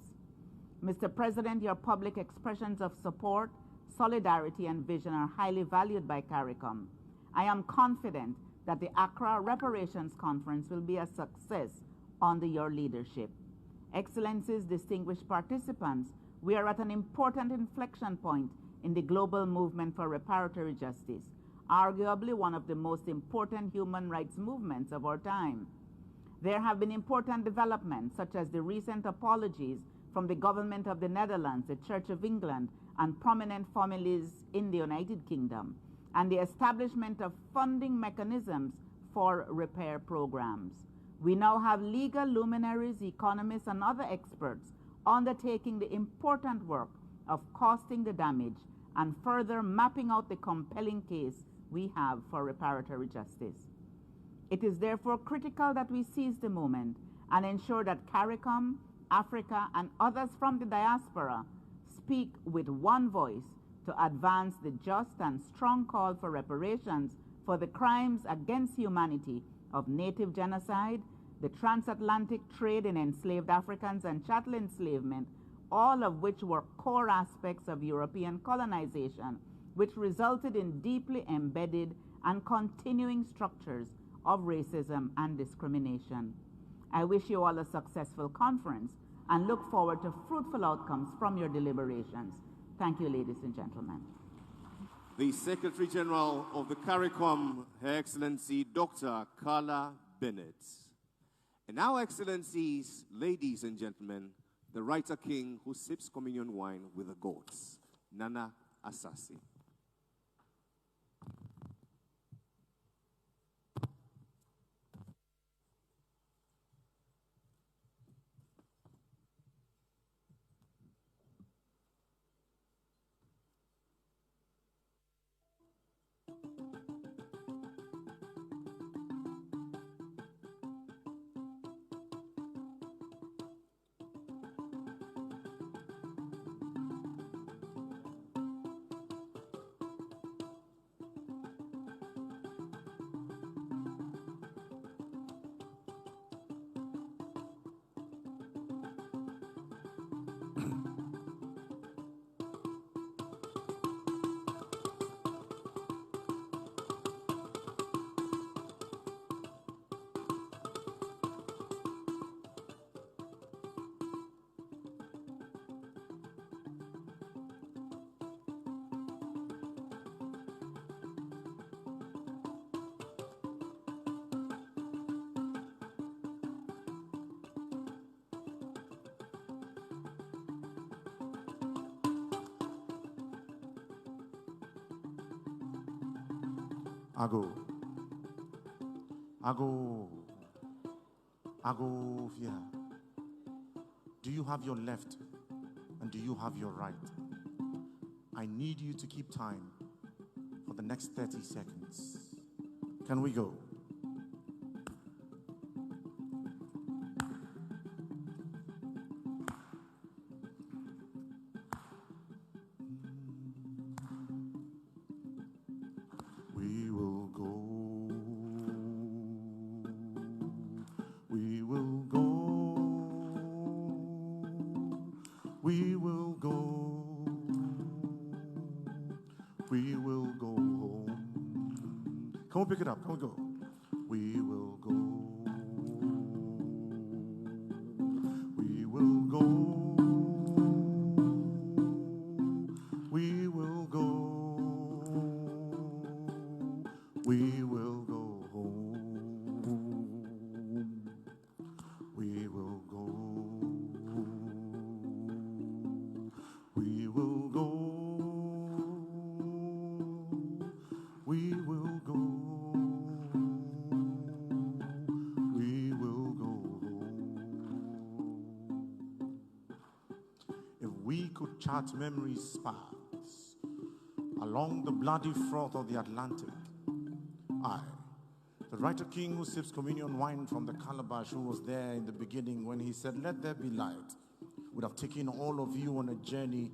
Mr. President, your public expressions of support, solidarity, and vision are highly valued by CARICOM. I am confident that the Accra Reparations Conference will be a success under your leadership. Excellencies, distinguished participants, we are at an important inflection point in the global movement for reparatory justice, arguably one of the most important human rights movements of our time. There have been important developments, such as the recent apologies from the government of the Netherlands, the Church of England, and prominent families in the United Kingdom, and the establishment of funding mechanisms for repair programs. We now have legal luminaries, economists, and other experts undertaking the important work of costing the damage and further mapping out the compelling case we have for reparatory justice. It is therefore critical that we seize the moment and ensure that CARICOM, Africa, and others from the diaspora speak with one voice to advance the just and strong call for reparations for the crimes against humanity of native genocide, the transatlantic trade in enslaved Africans and chattel enslavement, all of which were core aspects of European colonization, which resulted in deeply embedded and continuing structures of racism and discrimination. I wish you all a successful conference and look forward to fruitful outcomes from your deliberations. Thank you, ladies and gentlemen. the Secretary General of the CARICOM, Her Excellency Dr. Carla Bennett. And now, Excellencies, ladies and gentlemen, the writer king who sips communion wine with the goats, Nana Asasi. Ago, yeah. Do you have your left and do you have your right? I need you to keep time for the next 30 seconds. Can we go? We will go. We will go. We will go. We will go home. Can we pick it up? Can we go? We will go. We will go. We will go. We will go home. We will go. We will go. We will go. We will go home. If we could chart memory's paths along the bloody froth of the Atlantic, I, the writer king who sips communion wine from the calabash, who was there in the beginning when he said, "Let there be light," would have taken all of you on a journey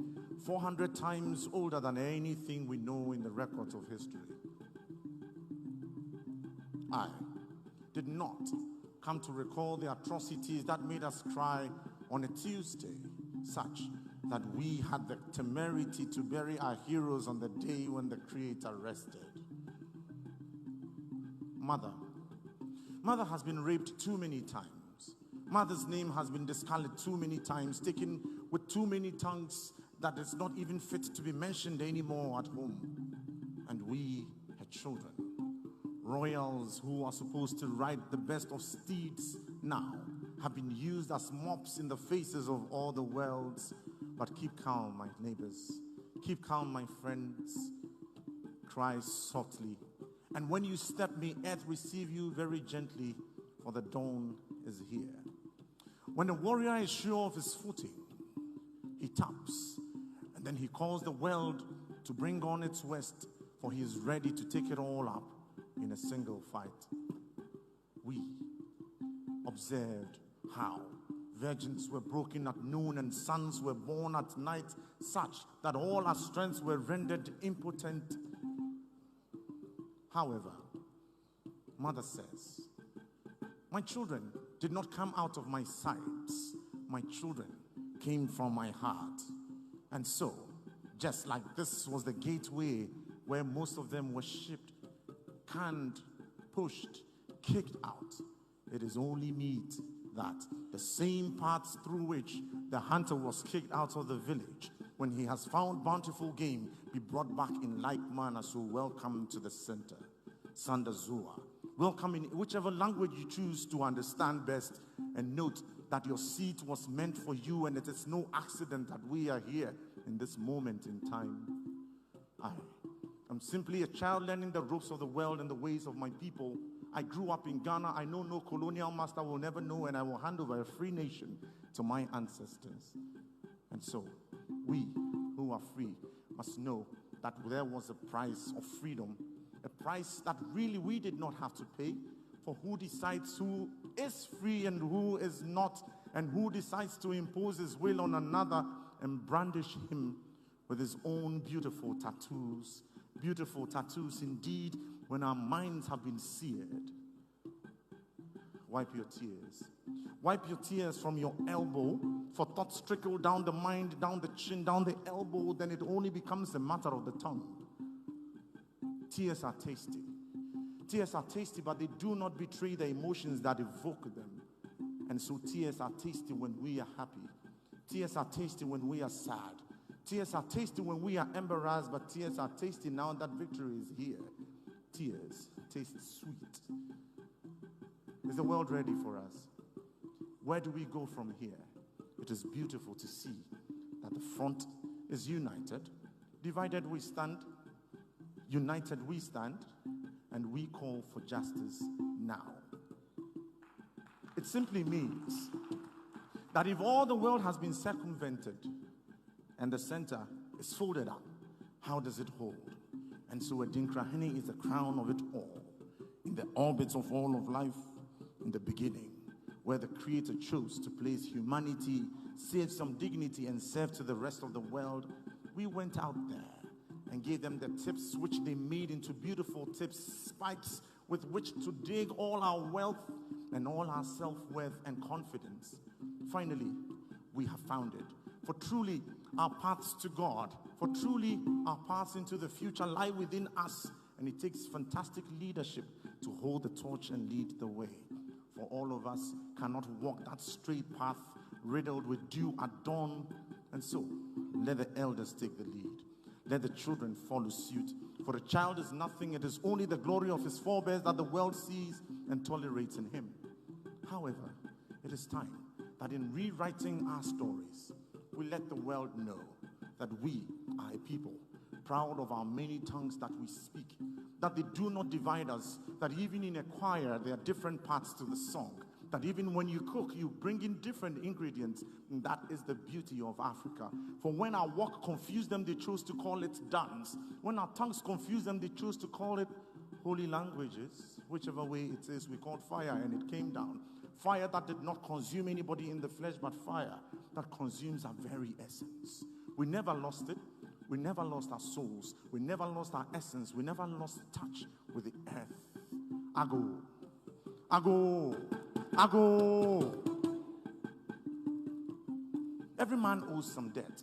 400 times older than anything we know in the records of history. I did not come to recall the atrocities that made us cry on a Tuesday, such that we had the temerity to bury our heroes on the day when the Creator rested. Mother has been raped too many times. Mother's name has been discolored too many times, taken with too many tongues that it's not even fit to be mentioned anymore at home. And we, her children, royals who are supposed to ride the best of steeds now, have been used as mops in the faces of all the worlds. But keep calm, my neighbors. Keep calm, my friends. Cry softly. And when you step me, earth receive you very gently, for the dawn is here. When a warrior is sure of his footing, he taps, and then he calls the world to bring on its west, for he is ready to take it all up in a single fight. We observed how virgins were broken at noon and sons were born at night, such that all our strengths were rendered impotent. However, Mother says, my children did not come out of my sides. My children came from my heart. And so, just like this was the gateway where most of them were shipped, canned, pushed, kicked out, it is only meet that the same paths through which the hunter was kicked out of the village when he has found bountiful game be brought back in like manner. So welcome to the center, Sanda Zua. Welcome in whichever language you choose to understand best, and note that your seat was meant for you, and it is no accident that we are here in this moment in time. I'm simply a child learning the ropes of the world and the ways of my people. I grew up in Ghana. I know no colonial master will never know, and I will hand over a free nation to my ancestors. And so, we who are free must know that there was a price of freedom, a price that really we did not have to pay, for who decides who is free and who is not, and who decides to impose his will on another and brandish him with his own beautiful tattoos. Beautiful tattoos indeed, when our minds have been seared. Wipe your tears. Wipe your tears from your elbow, for thoughts trickle down the mind, down the chin, down the elbow, then it only becomes a matter of the tongue. Tears are tasty. Tears are tasty, but they do not betray the emotions that evoke them. And so tears are tasty when we are happy. Tears are tasty when we are sad. Tears are tasty when we are embarrassed, but tears are tasty now that victory is here. Tears taste sweet. Is the world ready for us? Where do we go from here? It is beautiful to see that the front is united. Divided we stand, united we stand, and we call for justice now. It simply means that if all the world has been circumvented and the center is folded up, how does it hold? And so Adinkrahene is the crown of it all, in the orbits of all of life, in the beginning, where the Creator chose to place humanity, save some dignity, and serve to the rest of the world. We went out there and gave them the tips, which they made into beautiful tips, spikes with which to dig all our wealth and all our self-worth and confidence. Finally, we have found it. For truly, our paths to God, for truly, our paths into the future lie within us, and it takes fantastic leadership to hold the torch and lead the way. For all of us cannot walk that straight path riddled with dew at dawn, and so let the elders take the lead. Let the children follow suit. For a child is nothing, it is only the glory of his forebears that the world sees and tolerates in him. However, it is time that in rewriting our stories, we let the world know that we are a people proud of our many tongues that we speak, that they do not divide us, that even in a choir there are different parts to the song, that even when you cook, you bring in different ingredients, and that is the beauty of Africa. For when our walk confused them, they chose to call it dance. When our tongues confused them, they chose to call it holy languages. Whichever way it is, we called fire, and it came down. Fire that did not consume anybody in the flesh, but fire that consumes our very essence. We never lost it. We never lost our souls. We never lost our essence. We never lost touch with the earth. Ago. Ago. Ago. Every man owes some debt.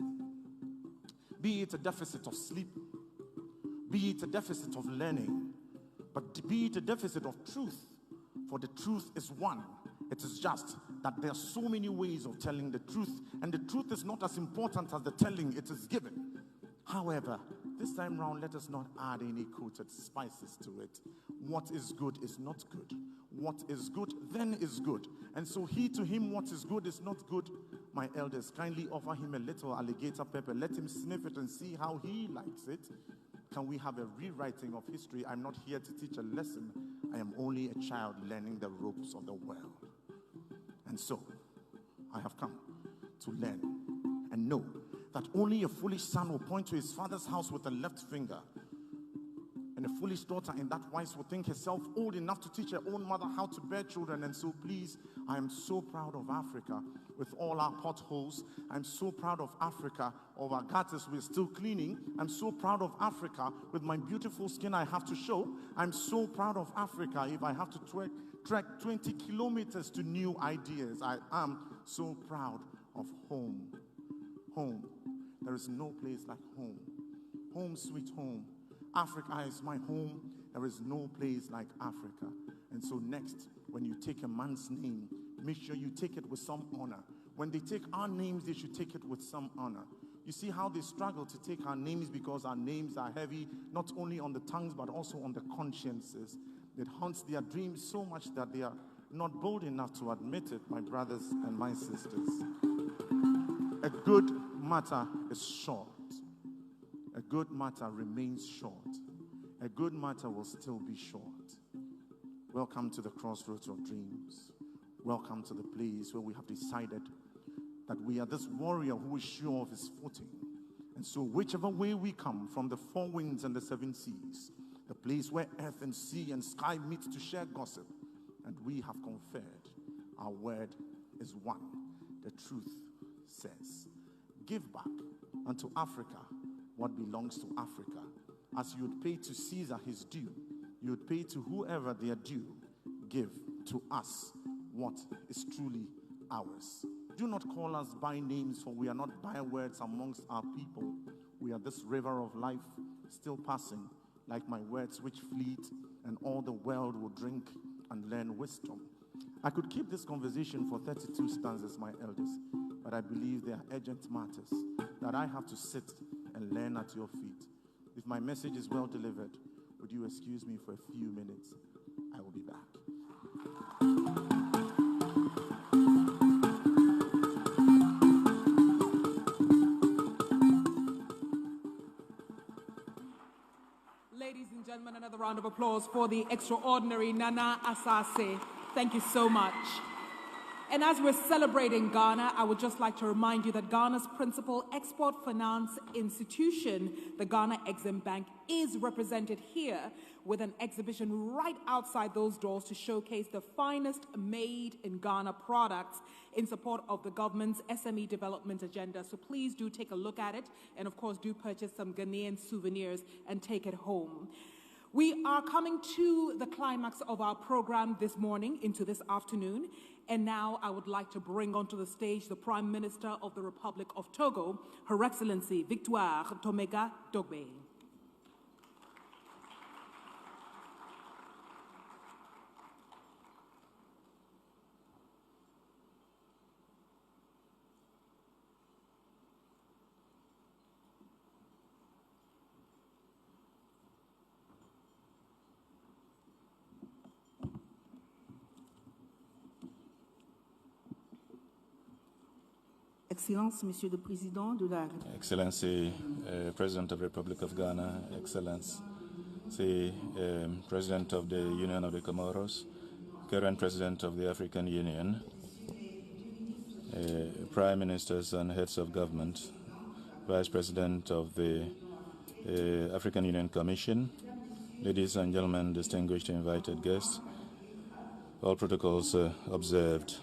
Be it a deficit of sleep, be it a deficit of learning, but be it a deficit of truth. For the truth is one. It is just that there are so many ways of telling the truth, and the truth is not as important as the telling it is given. However, this time round, let us not add any coated spices to it. What is good is not good. What is good then is good. And so he to him what is good is not good. My elders, kindly offer him a little alligator pepper. Let him sniff it and see how he likes it. Can we have a rewriting of history? I'm not here to teach a lesson. I am only a child learning the ropes of the world. And so, I have come to learn and know that only a foolish son will point to his father's house with a left finger, and a foolish daughter in that wise will think herself old enough to teach her own mother how to bear children. And so please, I am so proud of Africa with all our potholes. I'm so proud of Africa, of our gutters we're still cleaning. I'm so proud of Africa with my beautiful skin I have to show. I'm so proud of Africa if I have to trek 20 kilometers to new ideas. I am so proud of home. Home. There is no place like home. Home, sweet home. Africa is my home. There is no place like Africa. And so next, when you take a man's name, make sure you take it with some honor. When they take our names, they should take it with some honor. You see how they struggle to take our names because our names are heavy, not only on the tongues, but also on the consciences. It haunts their dreams so much that they are not bold enough to admit it, my brothers and my sisters. A good matter is short. A good matter remains short. A good matter will still be short. Welcome to the crossroads of dreams. Welcome to the place where we have decided that we are this warrior who is sure of his footing. And so whichever way we come, from the four winds and the seven seas, the place where earth and sea and sky meet to share gossip, and we have conferred, our word is one. The truth says, give back unto Africa what belongs to Africa. As you would pay to Caesar his due, you would pay to whoever their due. Give to us what is truly ours. Do not call us by names, for we are not bywords amongst our people. We are this river of life, still passing, like my words which fleet, and all the world will drink and learn wisdom. I could keep this conversation for 32 stanzas, my elders, but I believe they are urgent matters that I have to sit and learn at your feet. If my message is well delivered, would you excuse me for a few minutes? I will be back. Ladies and gentlemen, another round of applause for the extraordinary Nana Asase. Thank you so much. And as we're celebrating Ghana, I would just like to remind you that Ghana's principal export finance institution, the Ghana Exim Bank, is represented here with an exhibition right outside those doors to showcase the finest made in Ghana products in support of the government's SME development agenda. So please do take a look at it, and of course do purchase some Ghanaian souvenirs and take it home. We are coming to the climax of our program this morning into this afternoon, and now I would like to bring onto the stage the Prime Minister of the Republic of Togo, Her Excellency Victoire Tomega Dogbe. Excellence, Monsieur le Président de la République. Excellency, President of the Republic of Ghana, Excellency, President of the Union of the Comoros, current President of the African Union, Prime Ministers and heads of government, Vice President of the African Union Commission, ladies and gentlemen, distinguished invited guests, all protocols observed.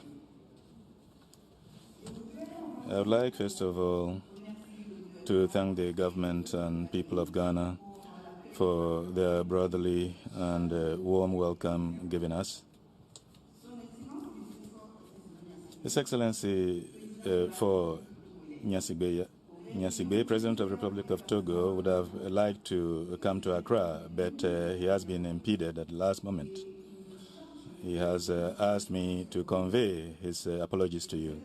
I would like, first of all, to thank the government and people of Ghana for their brotherly and warm welcome given us. His Excellency, for Nyasigbe, President of the Republic of Togo, would have liked to come to Accra, but he has been impeded at the last moment. He has asked me to convey his apologies to you.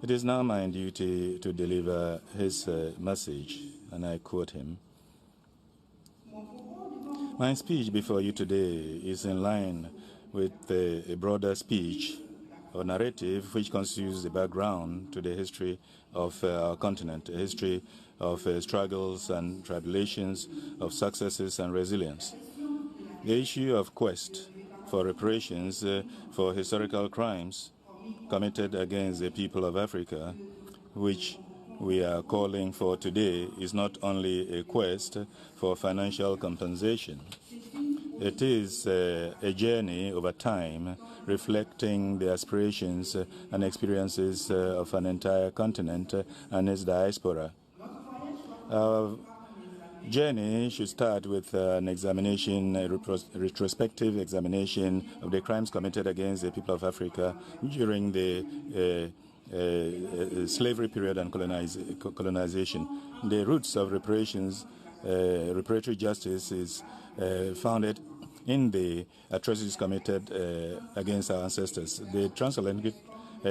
It is now my duty to deliver his message, and I quote him. My speech before you today is in line with a broader speech or narrative which constitutes the background to the history of our continent, a history of struggles and tribulations, of successes and resilience. The issue of quest for reparations for historical crimes committed against the people of Africa, which we are calling for today, is not only a quest for financial compensation. It is a journey over time reflecting the aspirations and experiences of an entire continent and its diaspora. Our journey should start with an examination, a retrospective examination of the crimes committed against the people of Africa during the slavery period and colonization. The roots of reparations, reparatory justice is founded in the atrocities committed against our ancestors. The transatlantic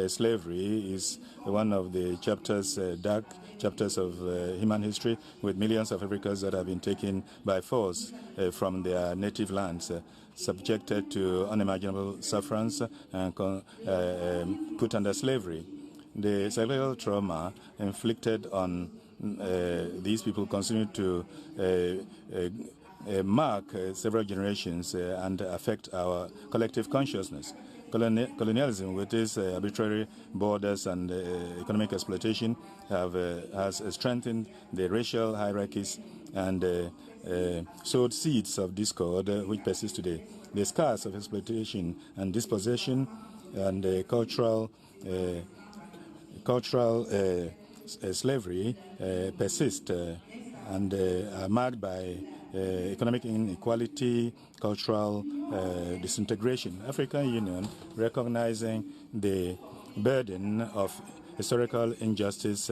slavery is one of the chapters, dark chapters of human history, with millions of Africans that have been taken by force from their native lands, subjected to unimaginable sufferance and put under slavery. The psychological trauma inflicted on these people continue to mark several generations and affect our collective consciousness. Colonialism, with its arbitrary borders and economic exploitation, has strengthened the racial hierarchies and sowed seeds of discord which persist today. The scars of exploitation and dispossession and cultural slavery persist and are marked by economic inequality, cultural disintegration. African Union, recognizing the burden of historical injustice,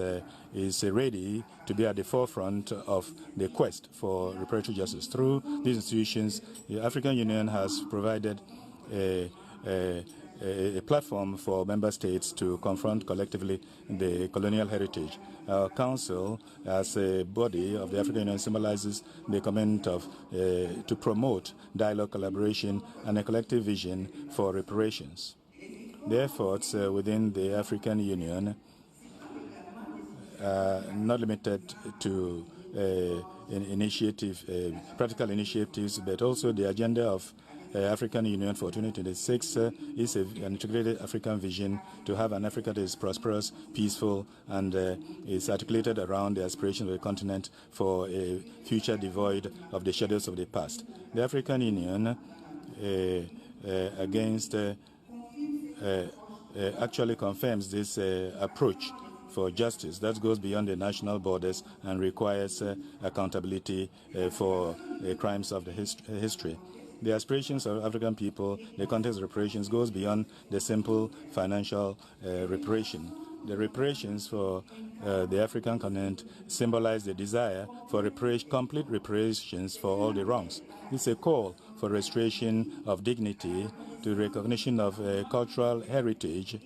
is ready to be at the forefront of the quest for reparatory justice. Through these institutions, the African Union has provided a platform for member states to confront collectively the colonial heritage. Our council, as a body of the African Union, symbolizes the commitment to promote dialogue, collaboration, and a collective vision for reparations. The efforts within the African Union are not limited to practical initiatives, but also the agenda of African Union for 2026 is an integrated African vision to have an Africa that is prosperous, peaceful, and is articulated around the aspirations of the continent for a future devoid of the shadows of the past. The African Union actually confirms this approach for justice that goes beyond the national borders and requires accountability for crimes of the history. The aspirations of African people, the context of reparations, goes beyond the simple financial reparation. The reparations for the African continent symbolize the desire for complete reparations for all the wrongs. It's a call for restoration of dignity, to recognition of cultural heritage,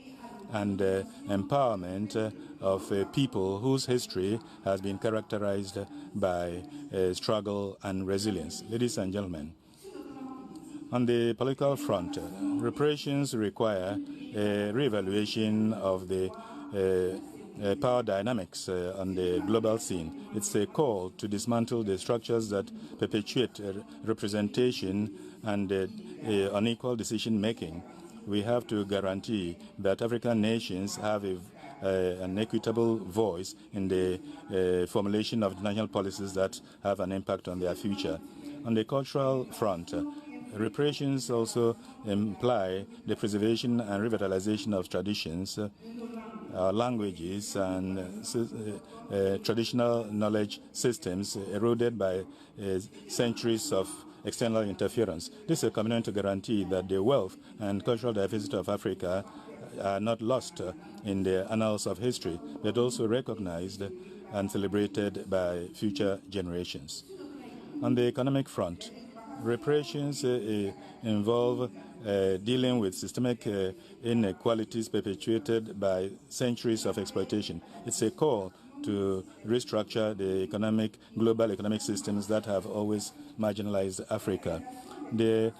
and empowerment of people whose history has been characterized by struggle and resilience. Ladies and gentlemen, on the political front, reparations require a reevaluation of the power dynamics on the global scene. It's a call to dismantle the structures that perpetuate representation and unequal decision-making. We have to guarantee that African nations have an equitable voice in the formulation of national policies that have an impact on their future. On the cultural front, reparations also imply the preservation and revitalization of traditions, languages, and traditional knowledge systems eroded by centuries of external interference. This is a commitment to guarantee that the wealth and cultural diversity of Africa are not lost in the annals of history, but also recognized and celebrated by future generations. On the economic front, reparations involve dealing with systemic inequalities perpetuated by centuries of exploitation. It's a call to restructure the global economic systems that have always marginalized Africa. The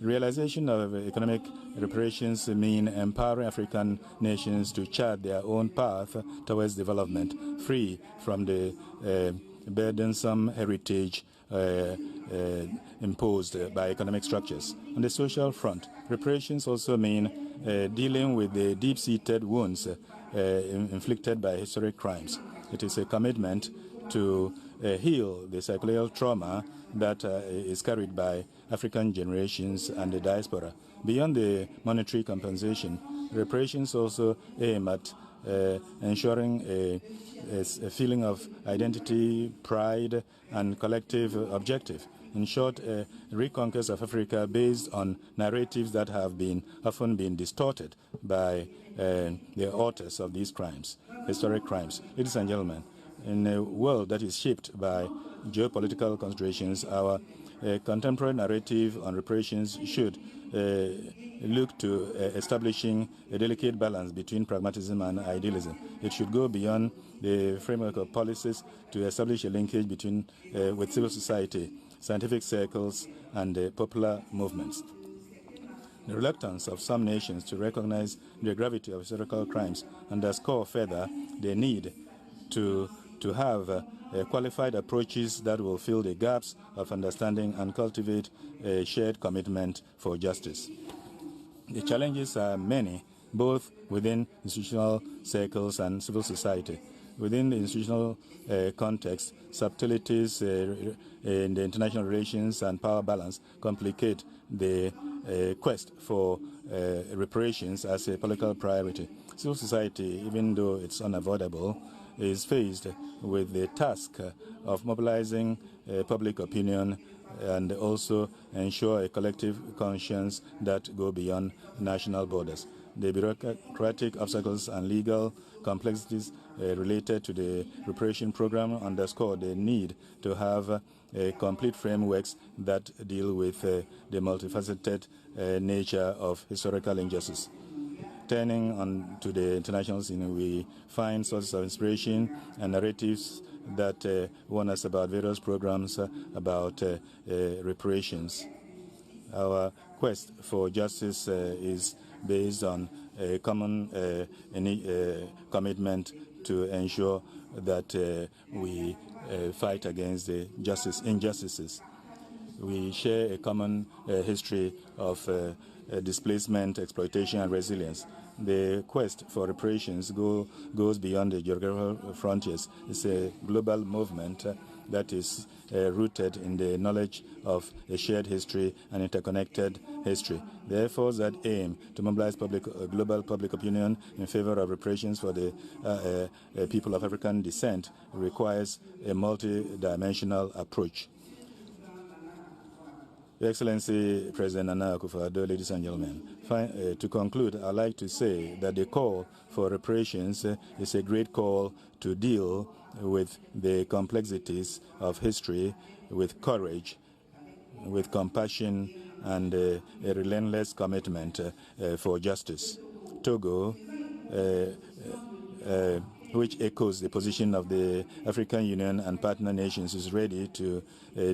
realization of economic reparations mean empowering African nations to chart their own path towards development, free from the burdensome heritage imposed by economic structures. On the social front, reparations also mean dealing with the deep-seated wounds inflicted by historic crimes. It is a commitment to heal the psychological trauma that is carried by African generations and the diaspora. Beyond the monetary compensation, reparations also aim at ensuring a feeling of identity, pride, and collective objective. In short, a reconquest of Africa based on narratives that have often been distorted by the authors of these crimes, historic crimes. Ladies and gentlemen, in a world that is shaped by geopolitical considerations, our A contemporary narrative on reparations should look to establishing a delicate balance between pragmatism and idealism. It should go beyond the framework of policies to establish a linkage between with civil society, scientific circles, and popular movements. The reluctance of some nations to recognize the gravity of historical crimes underscore further the need to have qualified approaches that will fill the gaps of understanding and cultivate a shared commitment for justice. The challenges are many, both within institutional circles and civil society. Within the institutional context, subtleties in the international relations and power balance complicate the quest for reparations as a political priority. Civil society, even though it's unavoidable, is faced with the task of mobilizing public opinion and also ensure a collective conscience that go beyond national borders. The bureaucratic obstacles and legal complexities related to the reparation program underscore the need to have complete frameworks that deal with the multifaceted nature of historical injustice. Turning on to the international scene, we find sources of inspiration and narratives that warn us about various programs about reparations. Our quest for justice is based on a common commitment to ensure that we fight against the injustices. We share a common history of displacement, exploitation, and resilience. The quest for reparations goes beyond the geographical frontiers. It's a global movement that is rooted in the knowledge of a shared history and interconnected history. The efforts that aim to mobilize global public opinion in favor of reparations for the people of African descent requires a multi-dimensional approach. Your Excellency, President Nana Akufo-Addo, ladies and gentlemen, to conclude, I'd like to say that the call for reparations is a great call to deal with the complexities of history with courage, with compassion, and a relentless commitment for justice. Togo, which echoes the position of the African Union and partner nations, is ready to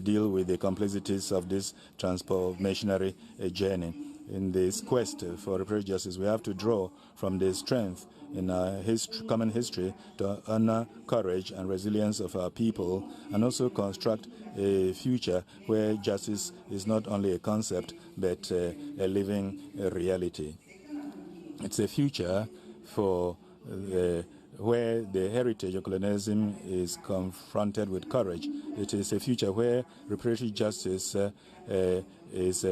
deal with the complexities of this transformationary journey. In this quest for reparative justice, we have to draw from the strength in our common history to honor courage and resilience of our people, and also construct a future where justice is not only a concept but a living reality. It's a future for where the heritage of colonialism is confronted with courage. It is a future where reparative justice is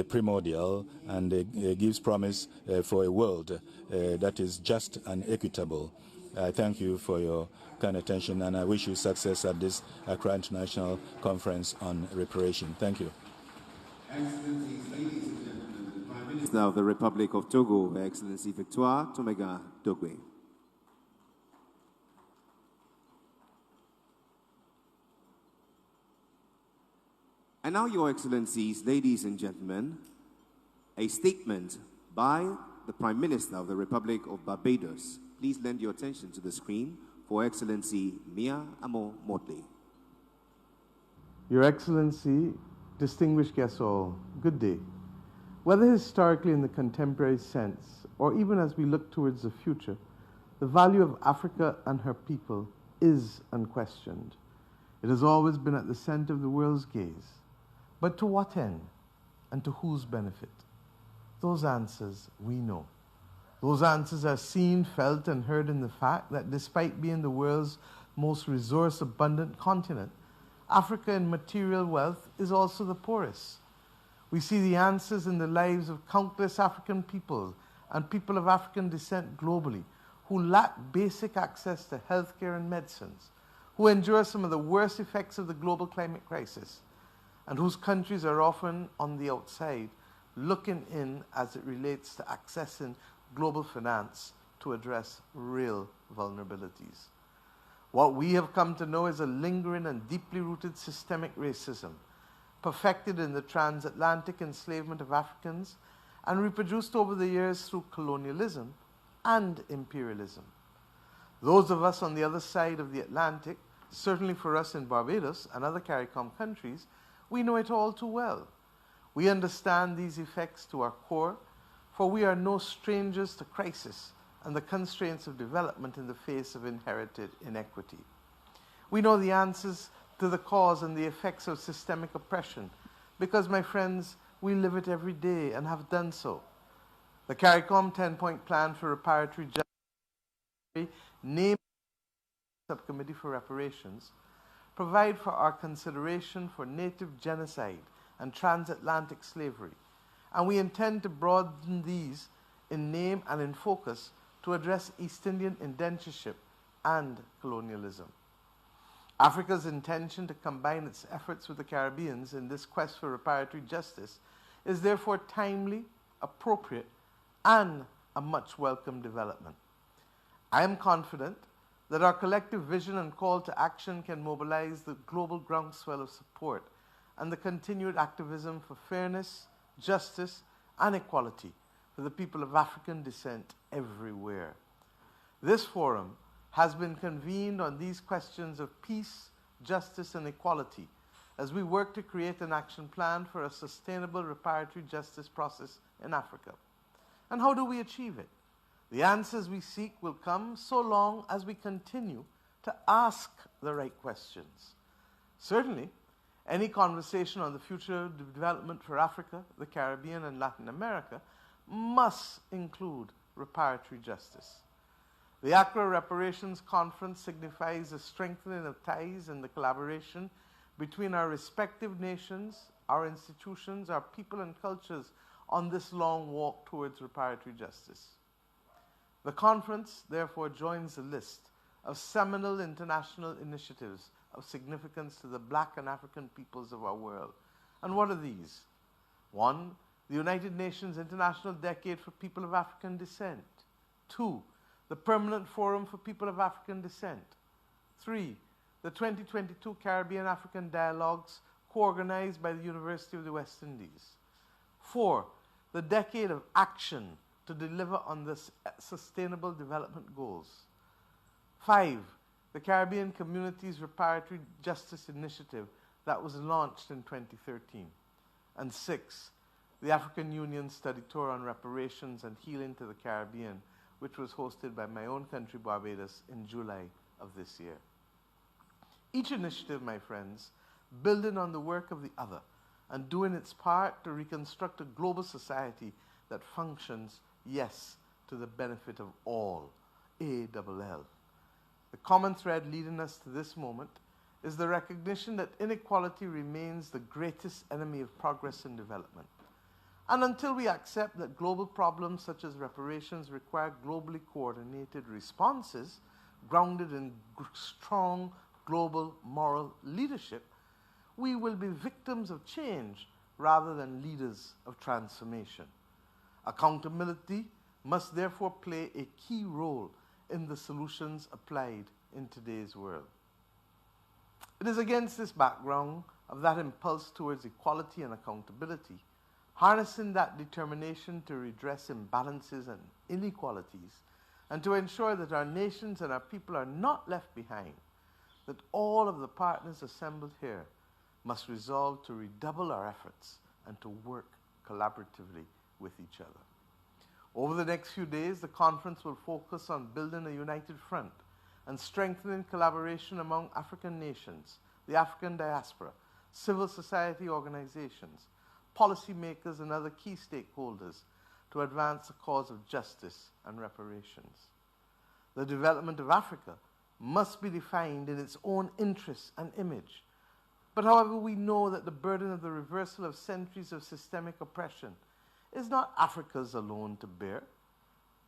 primordial and gives promise for a world that is just and equitable. I thank you for your kind attention, and I wish you success at this Accra International Conference on Reparation. Thank you. Excellencies, ladies and gentlemen, the Prime Minister of the Republic of Togo, Her Excellency Victoire Tomega Dogwe. And now, Your Excellencies, ladies and gentlemen, a statement by the Prime Minister of the Republic of Barbados. Please lend your attention to the screen for Excellency Mia Amo Motley. Your Excellency, distinguished guests all, good day. Whether historically in the contemporary sense, or even as we look towards the future, the value of Africa and her people is unquestioned. It has always been at the center of the world's gaze. But to what end, and to whose benefit? Those answers we know. Those answers are seen, felt, and heard in the fact that despite being the world's most resource-abundant continent, Africa in material wealth is also the poorest. We see the answers in the lives of countless African people and people of African descent globally who lack basic access to healthcare and medicines, who endure some of the worst effects of the global climate crisis, and whose countries are often on the outside, looking in as it relates to accessing global finance to address real vulnerabilities. What we have come to know is a lingering and deeply rooted systemic racism, perfected in the transatlantic enslavement of Africans and reproduced over the years through colonialism and imperialism. Those of us on the other side of the Atlantic, certainly for us in Barbados and other CARICOM countries, we know it all too well. We understand these effects to our core, for we are no strangers to crisis and the constraints of development in the face of inherited inequity. We know the answers to the cause and the effects of systemic oppression because, my friends, we live it every day and have done so. The CARICOM 10-point plan for reparatory justice, named Subcommittee for Reparations, provide for our consideration for native genocide and transatlantic slavery, and we intend to broaden these in name and in focus to address East Indian indentureship and colonialism. Africa's intention to combine its efforts with the Caribbean's in this quest for reparatory justice is therefore timely, appropriate, and a much welcome development. I am confident that our collective vision and call to action can mobilize the global groundswell of support and the continued activism for fairness, justice, and equality for the people of African descent everywhere. This forum has been convened on these questions of peace, justice, and equality as we work to create an action plan for a sustainable reparatory justice process in Africa. And how do we achieve it? The answers we seek will come so long as we continue to ask the right questions. Certainly, any conversation on the future development for Africa, the Caribbean, and Latin America must include reparatory justice. The Accra Reparations Conference signifies the strengthening of ties and the collaboration between our respective nations, our institutions, our people and cultures on this long walk towards reparatory justice. The conference, therefore, joins the list of seminal international initiatives of significance to the Black and African peoples of our world. And what are these? 1, the United Nations International Decade for People of African Descent. 2, the Permanent Forum for People of African Descent. 3, the 2022 Caribbean African Dialogues co-organized by the University of the West Indies. 4, the Decade of Action to deliver on the Sustainable Development Goals. 5, the Caribbean Communities Reparatory Justice Initiative that was launched in 2013. And 6, the African Union Study Tour on Reparations and Healing to the Caribbean, which was hosted by my own country, Barbados, in July of this year. Each initiative, my friends, building on the work of the other and doing its part to reconstruct a global society that functions, yes, to the benefit of all, ALL. The common thread leading us to this moment is the recognition that inequality remains the greatest enemy of progress and development. And until we accept that global problems such as reparations require globally coordinated responses grounded in strong global moral leadership, we will be victims of change rather than leaders of transformation. Accountability must therefore play a key role in the solutions applied in today's world. It is against this background of that impulse towards equality and accountability, harnessing that determination to redress imbalances and inequalities, and to ensure that our nations and our people are not left behind, that all of the partners assembled here must resolve to redouble our efforts and to work collaboratively with each other. Over the next few days, the conference will focus on building a united front and strengthening collaboration among African nations, the African diaspora, civil society organizations, policymakers, and other key stakeholders to advance the cause of justice and reparations. The development of Africa must be defined in its own interests and image. But however, we know that the burden of the reversal of centuries of systemic oppression is not Africa's alone to bear.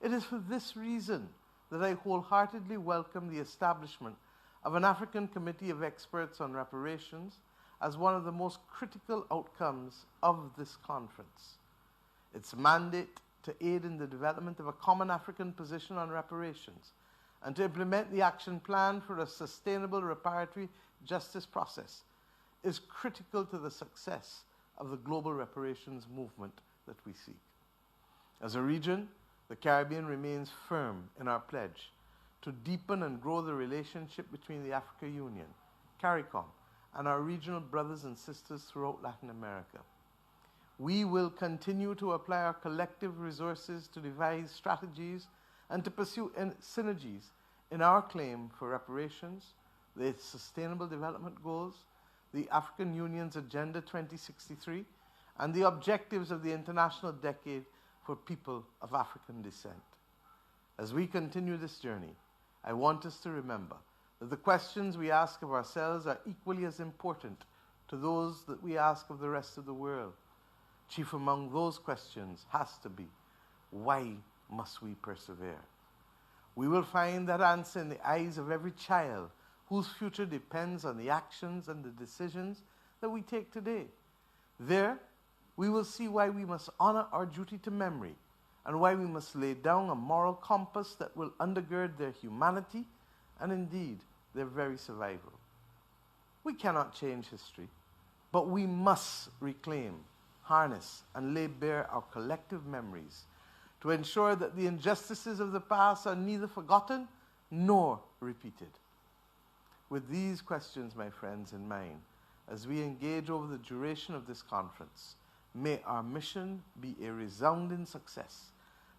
It is for this reason that I wholeheartedly welcome the establishment of an African Committee of Experts on Reparations as one of the most critical outcomes of this conference. Its mandate to aid in the development of a common African position on reparations and to implement the action plan for a sustainable reparatory justice process is critical to the success of the global reparations movement that we seek. As a region, the Caribbean remains firm in our pledge to deepen and grow the relationship between the African Union, CARICOM, and our regional brothers and sisters throughout Latin America. We will continue to apply our collective resources to devise strategies and to pursue synergies in our claim for reparations, the Sustainable Development Goals, the African Union's Agenda 2063, and the objectives of the International Decade for People of African Descent. As we continue this journey, I want us to remember that the questions we ask of ourselves are equally as important to those that we ask of the rest of the world. Chief among those questions has to be, why must we persevere? We will find that answer in the eyes of every child whose future depends on the actions and the decisions that we take today. There, we will see why we must honor our duty to memory and why we must lay down a moral compass that will undergird their humanity and indeed their very survival. We cannot change history, but we must reclaim, harness, and lay bare our collective memories to ensure that the injustices of the past are neither forgotten nor repeated. With these questions, my friends, in mind, as we engage over the duration of this conference, may our mission be a resounding success,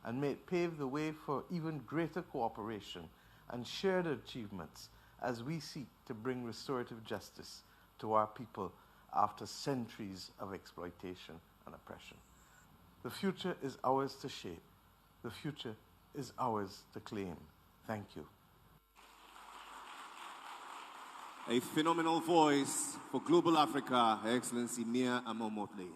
and may it pave the way for even greater cooperation and shared achievements as we seek to bring restorative justice to our people after centuries of exploitation and oppression. The future is ours to shape. The future is ours to claim. Thank you. A phenomenal voice for global Africa, Her Excellency Mia Amomotley.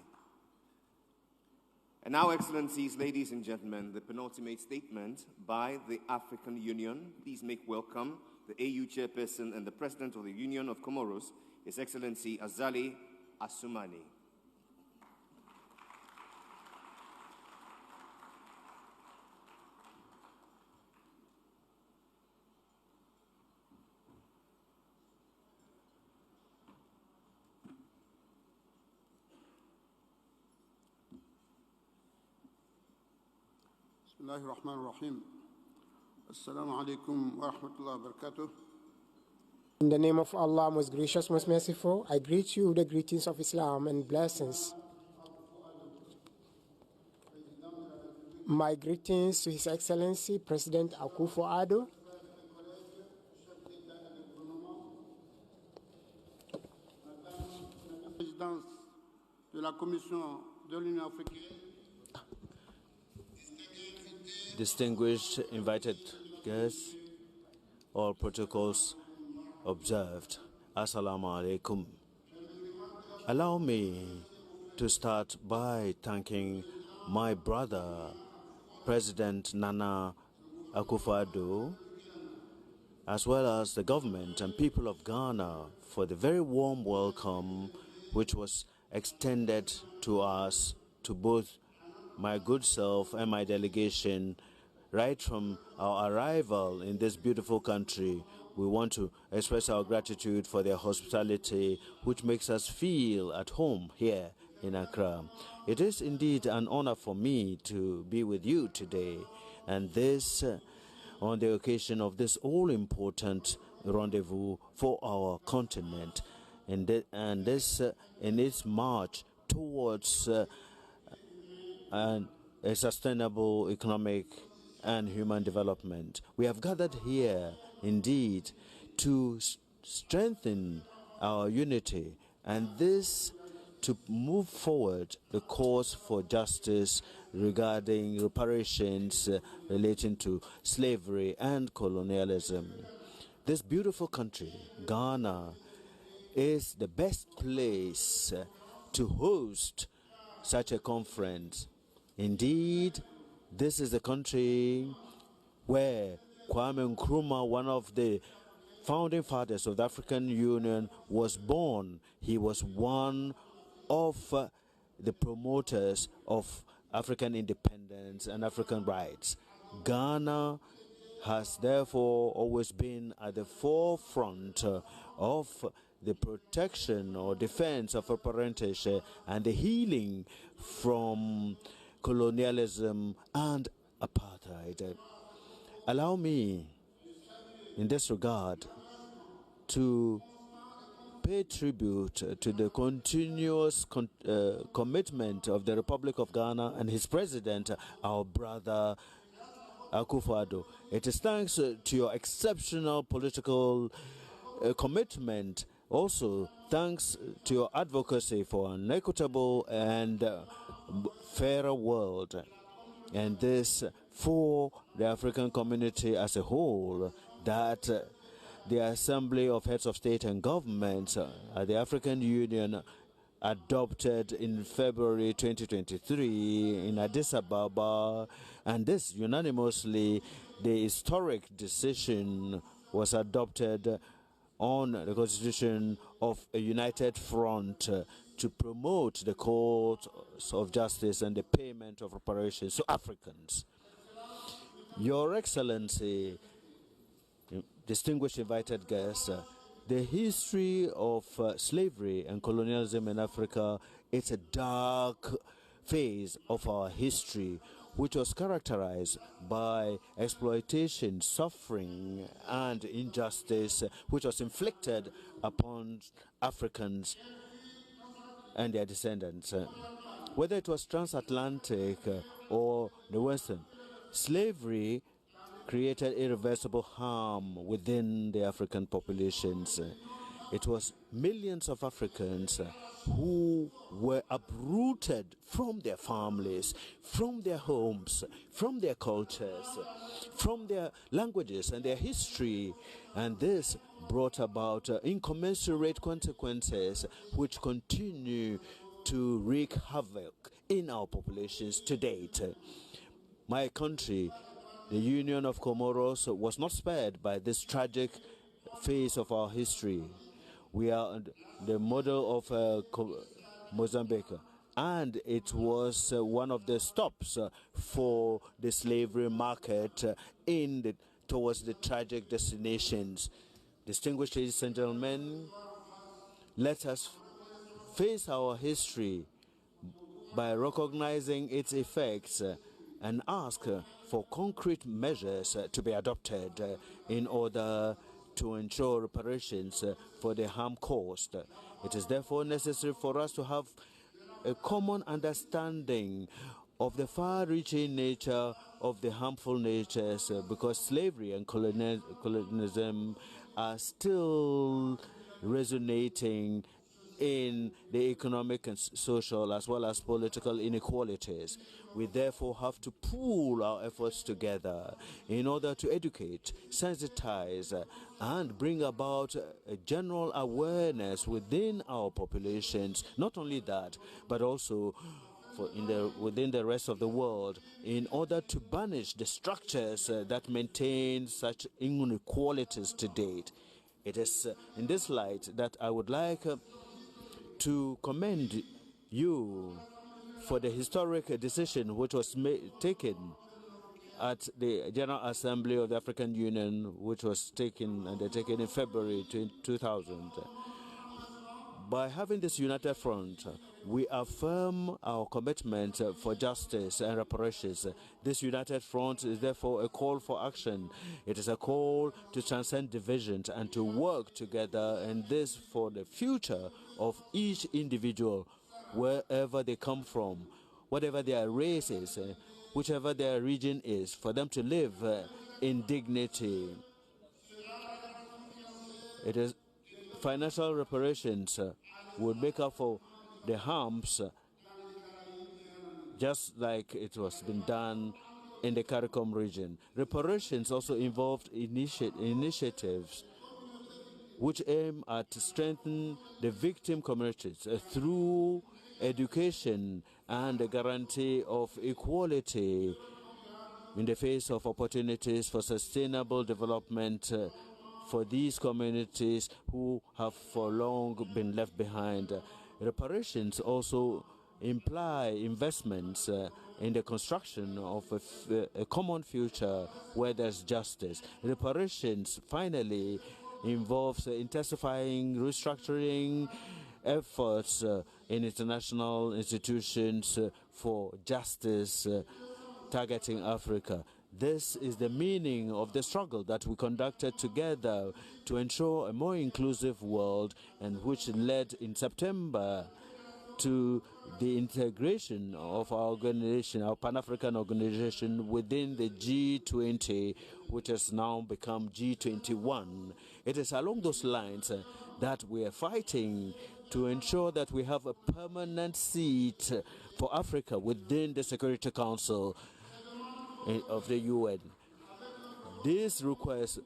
And now, Excellencies, ladies and gentlemen, the penultimate statement by the African Union. Please make welcome the AU Chairperson and the President of the Union of Comoros, His Excellency Azali Assoumani. Bismillahir Rahmanir Rahim. Assalamu alaikum wa rahmatullahi wa barakatuh. In the name of Allah, most gracious, most merciful, I greet you with the greetings of Islam and blessings. My greetings to His Excellency President Akufo-Addo, Présidence de la Commission de l'Union africaine. Distinguished invited guests, all protocols observed. Assalamu alaikum. Allow me to start by thanking my brother, President Nana Akufo-Addo, as well as the government and people of Ghana for the very warm welcome which was extended to us, to both my good self and my delegation, right from our arrival in this beautiful country. We want to express our gratitude for their hospitality, which makes us feel at home here in Accra. It is indeed an honor for me to be with you today, and this on the occasion of this all-important rendezvous for our continent, and this in its march towards a sustainable economic and human development. We have gathered here, indeed, to strengthen our unity, and this to move forward the cause for justice regarding reparations relating to slavery and colonialism. This beautiful country, Ghana, is the best place to host such a conference. Indeed, this is the country where Kwame Nkrumah, one of the founding fathers of the African Union, was born. He was one of the promoters of African independence and African rights. Ghana has therefore always been at the forefront of the protection or defense of our parentage and the healing from colonialism and apartheid. Allow me, in this regard, to pay tribute to the continuous commitment of the Republic of Ghana and his president, our brother Akufo-Addo. It is thanks to your exceptional political commitment, also thanks to your advocacy for an equitable and fairer world, and this for the African community as a whole, that the Assembly of Heads of State and Government at the African Union adopted in February 2023 in Addis Ababa, and this unanimously, the historic decision was adopted on the constitution of a united front to promote the courts of justice and the payment of reparations to Africans. Your Excellency, distinguished invited guests, the history of slavery and colonialism in Africa, it's a dark phase of our history, which was characterized by exploitation, suffering, and injustice, which was inflicted upon Africans and their descendants. Whether it was transatlantic or the Western, slavery created irreversible harm within the African populations. It was millions of Africans who were uprooted from their families, from their homes, from their cultures, from their languages and their history. And this brought about incommensurate consequences which continue to wreak havoc in our populations to date. My country, the Union of Comoros, was not spared by this tragic phase of our history. We are the model of Mozambique, and it was one of the stops for the slavery market towards the tragic destinations. Distinguished ladies and gentlemen, let us face our history by recognizing its effects and ask for concrete measures to be adopted in order to ensure reparations for the harm caused. It is therefore necessary for us to have a common understanding of the far-reaching nature of the harmful natures, because slavery and colonialism are still resonating in the economic and social as well as political inequalities. We therefore have to pool our efforts together in order to educate, sensitize, and bring about a general awareness within our populations. Not only that, but also within the rest of the world, in order to banish the structures that maintain such inequalities to date. It is in this light that I would like to commend you for the historic decision which was taken at the General Assembly of the African Union, which was undertaken in February 2000. By having this united front, we affirm our commitment for justice and reparations. This united front is therefore a call for action. It is a call to transcend divisions and to work together, and this for the future of each individual, wherever they come from, whatever their race is, whichever their region is, for them to live in dignity. It is financial reparations would make up for the harms, just like it was been done in the CARICOM region. Reparations also involved initiatives which aim at strengthening the victim communities through education and the guarantee of equality in the face of opportunities for sustainable development for these communities who have for long been left behind. Reparations also imply investments in the construction of a common future where there's justice. Reparations, finally, involves intensifying restructuring efforts in international institutions for justice targeting Africa. This is the meaning of the struggle that we conducted together to ensure a more inclusive world, and which led in September to the integration of our organization, our Pan-African organization, within the G20, which has now become G21. It is along those lines that we are fighting to ensure that we have a permanent seat for Africa within the Security Council of the UN. This request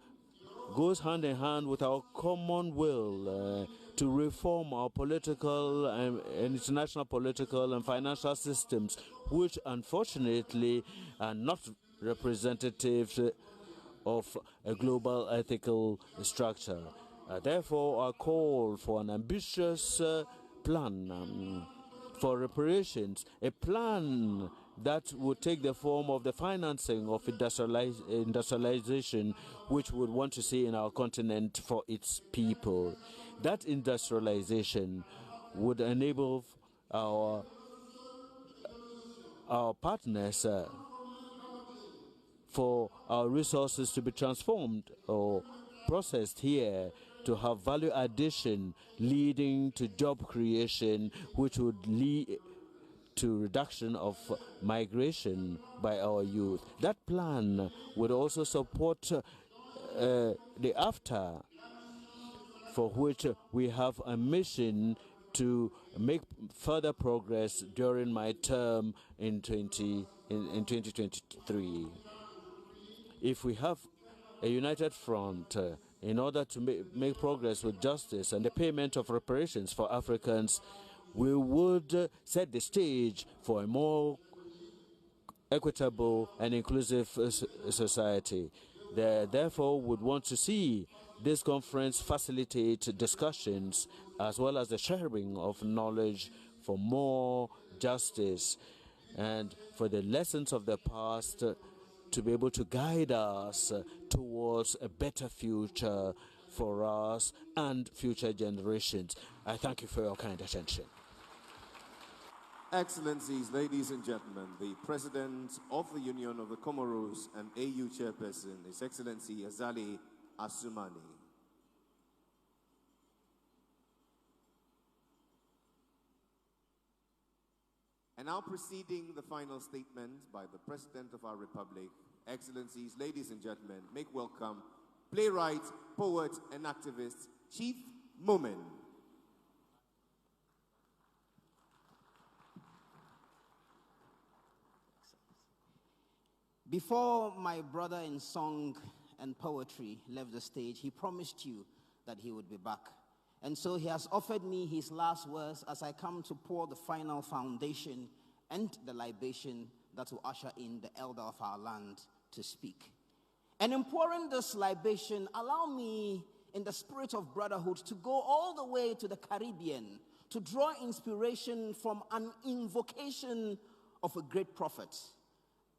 goes hand in hand with our common will to reform our political and international political and financial systems, which unfortunately are not representative of a global ethical structure. Therefore, I call for an ambitious plan for reparations, a plan that would take the form of the financing of industrialization, which we would want to see in our continent for its people. That industrialization would enable our partners for our resources to be transformed or processed here to have value addition, leading to job creation, which would lead to reduction of migration by our youth. That plan would also support the AFTA, for which we have a mission to make further progress during my term in 2023. If we have a united front in order to make progress with justice and the payment of reparations for Africans, we would set the stage for a more equitable and inclusive society. Therefore, would want to see this conference facilitate discussions as well as the sharing of knowledge for more justice and for the lessons of the past to be able to guide us towards a better future for us and future generations. I thank you for your kind attention. Excellencies, ladies and gentlemen, the President of the Union of the Comoros and AU Chairperson, His Excellency Azali Assoumani. And now preceding the final statement by the President of our Republic, Excellencies, ladies and gentlemen, make welcome playwright, poet, and activist, Chief Moomin. Before my brother in song and poetry left the stage, he promised you that he would be back. And so he has offered me his last words as I come to pour the final foundation and the libation that will usher in the elder of our land to speak. And in pouring this libation, allow me, in the spirit of brotherhood, to go all the way to the Caribbean to draw inspiration from an invocation of a great prophet.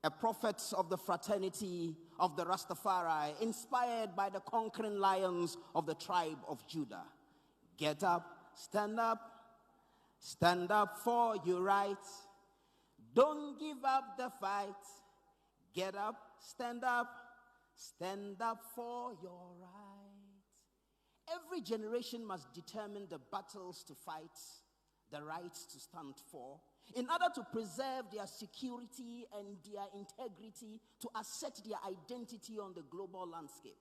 A prophet of the fraternity of the Rastafari, inspired by the conquering lions of the tribe of Judah. Get up stand up for your rights. Don't give up the fight. Get up, stand up for your rights. Every generation must determine the battles to fight, the rights to stand for, in order to preserve their security and their integrity, to assert their identity on the global landscape.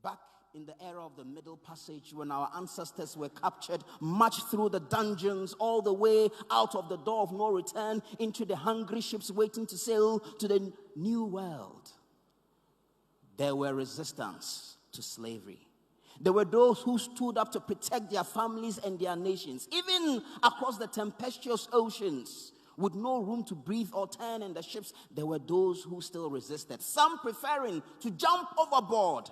Back in the era of the Middle Passage, when our ancestors were captured, marched through the dungeons, all the way out of the door of no return, into the hungry ships waiting to sail to the new world, there were resistance to slavery. There were those who stood up to protect their families and their nations, even across the tempestuous oceans, with no room to breathe or turn in the ships. There were those who still resisted, some preferring to jump overboard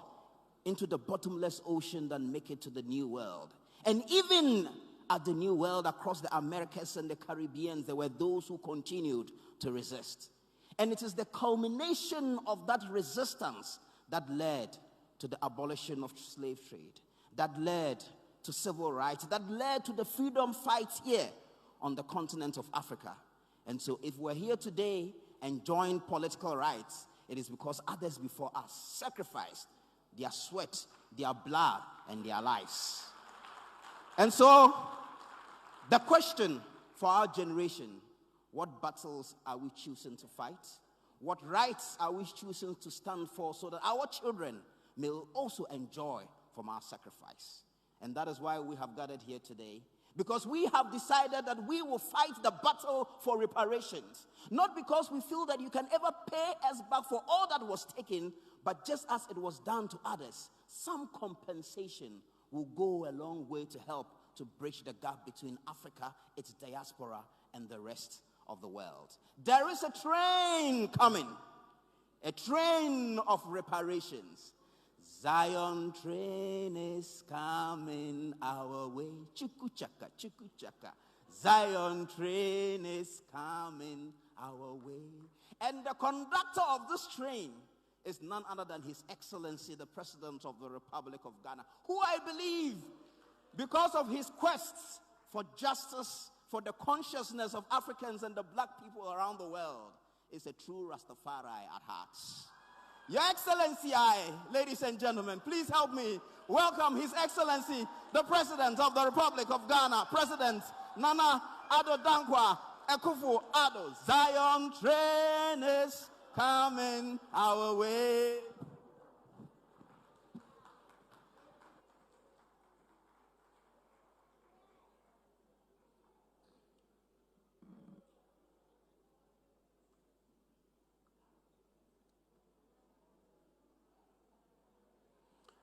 into the bottomless ocean than make it to the New World. And even at the New World, across the Americas and the Caribbean, there were those who continued to resist. And it is the culmination of that resistance that led to the abolition of slave trade, that led to civil rights, that led to the freedom fights here on the continent of Africa. And so if we're here today enjoying political rights, it is because others before us sacrificed their sweat, their blood, and their lives. And so the question for our generation, what battles are we choosing to fight? What rights are we choosing to stand for so that our children may also enjoy from our sacrifice? And that is why we have gathered here today, because we have decided that we will fight the battle for reparations, not because we feel that you can ever pay us back for all that was taken, but just as it was done to others, some compensation will go a long way to help to bridge the gap between Africa, its diaspora, and the rest of the world. There is a train coming, a train of reparations. Zion train is coming our way. Chuku chaka, chuku chaka. Zion train is coming our way. And the conductor of this train is none other than His Excellency, the President of the Republic of Ghana, who I believe, because of his quests for justice, for the consciousness of Africans and the black people around the world, is a true Rastafari at heart. Your Excellency, ladies and gentlemen, please help me welcome His Excellency, the President of the Republic of Ghana, President Nana Addo Dankwa Akufo-Addo. Zion train is coming our way.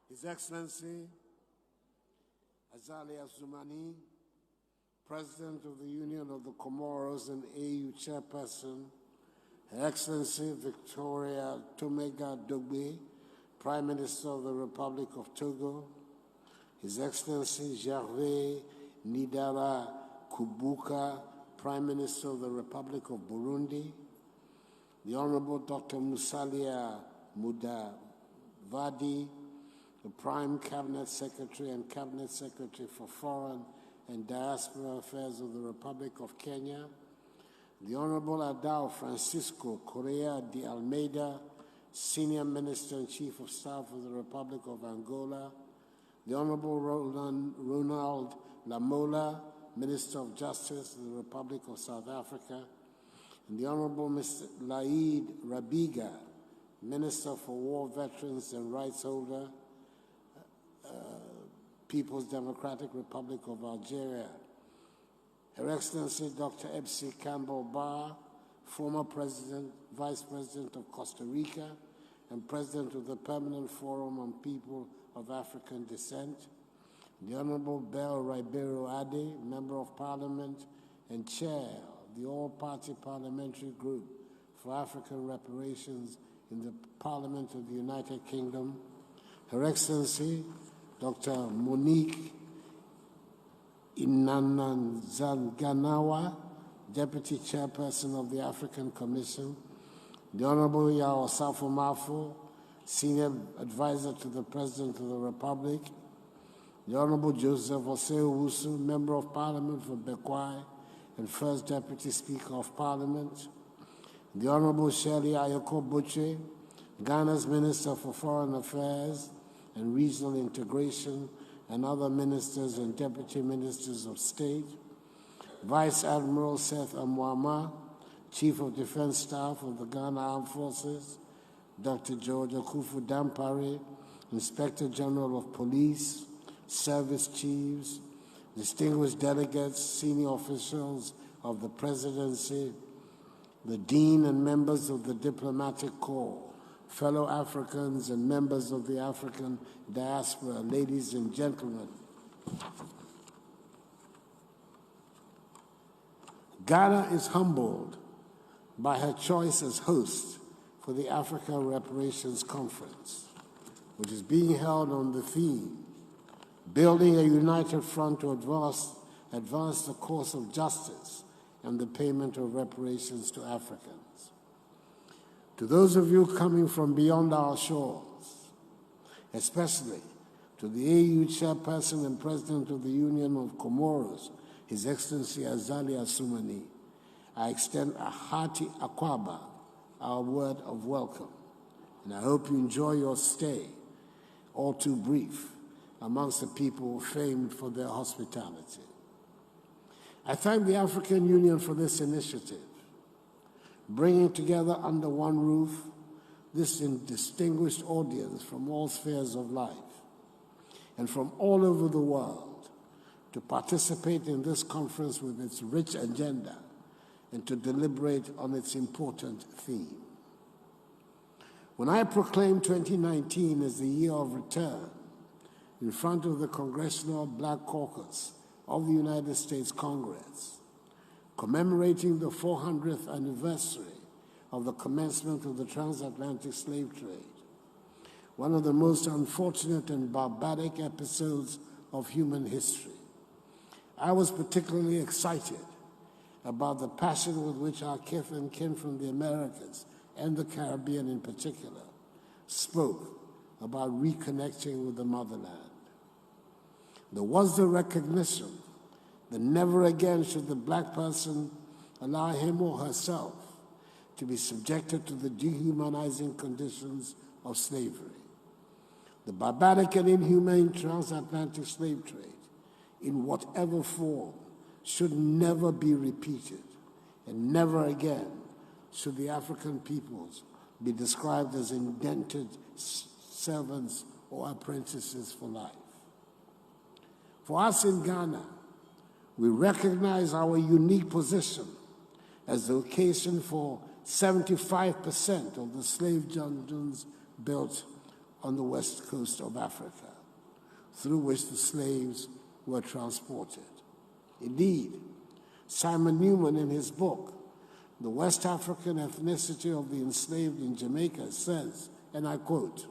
His Excellency Azali Assoumani, President of the Union of the Comoros and AU Chairperson, Her Excellency Victoria Tomega Dogbe, Prime Minister of the Republic of Togo, His Excellency Gervais Nidara Kubuka, Prime Minister of the Republic of Burundi, the Honorable Dr. Musalia Mudavadi, the Prime Cabinet Secretary and Cabinet Secretary for Foreign and Diaspora Affairs of the Republic of Kenya, the Honorable Adao Francisco Correa de Almeida, Senior Minister and Chief of Staff of the Republic of Angola, the Honorable Ronald Lamola, Minister of Justice of the Republic of South Africa, and the Honorable Mr. Laid Rabiga, Minister for War Veterans and Rights Holder, People's Democratic Republic of Algeria, Her Excellency Dr. Ebsi Campbell-Barr, former President, Vice President of Costa Rica, and President of the Permanent Forum on People of African Descent, the Honorable Bell Ribeiro Ade, Member of Parliament and Chair of the All-Party Parliamentary Group for African Reparations in the Parliament of the United Kingdom, Her Excellency Dr. Monique Inananzanganawa, Deputy Chairperson of the African Commission, the Honorable Yao Safo-Mafo, Senior Advisor to the President of the Republic, the Honorable Joseph Osei-Owusu, Member of Parliament for Bekwai and First Deputy Speaker of Parliament, the Honorable Shirley Ayoko Butche, Ghana's Minister for Foreign Affairs and Regional Integration, and other ministers and deputy ministers of state, Vice Admiral Seth Amwama, Chief of Defense Staff of the Ghana Armed Forces, Dr. George Akufu Dampare, Inspector General of Police, service chiefs, distinguished delegates, senior officials of the Presidency, the Dean and members of the Diplomatic Corps, fellow Africans and members of the African diaspora, ladies and gentlemen. Ghana is humbled by her choice as host for the African Reparations Conference, which is being held on the theme, Building a United Front to advance the course of justice and the payment of reparations to Africans. To those of you coming from beyond our shores, especially to the AU Chairperson and President of the Union of Comoros, His Excellency Azali Assoumani, I extend a hearty akwaba, our word of welcome, and I hope you enjoy your stay, all too brief, amongst the people famed for their hospitality. I thank the African Union for this initiative, bringing together under one roof this distinguished audience from all spheres of life and from all over the world to participate in this conference with its rich agenda and to deliberate on its important theme. When I proclaimed 2019 as the year of return in front of the Congressional Black Caucus of the United States Congress, commemorating the 400th anniversary of the commencement of the transatlantic slave trade, one of the most unfortunate and barbaric episodes of human history, I was particularly excited about the passion with which our kith and kin from the Americas and the Caribbean in particular spoke about reconnecting with the motherland. There was the recognition that never again should the black person allow him or herself to be subjected to the dehumanizing conditions of slavery. The barbaric and inhumane transatlantic slave trade, in whatever form, should never be repeated, and never again should the African peoples be described as indented servants or apprentices for life. For us in Ghana, we recognize our unique position as the location for 75% of the slave dungeons built on the west coast of Africa, through which the slaves were transported. Indeed, Simon Newman, in his book, The West African Ethnicity of the Enslaved in Jamaica, says, and I quote,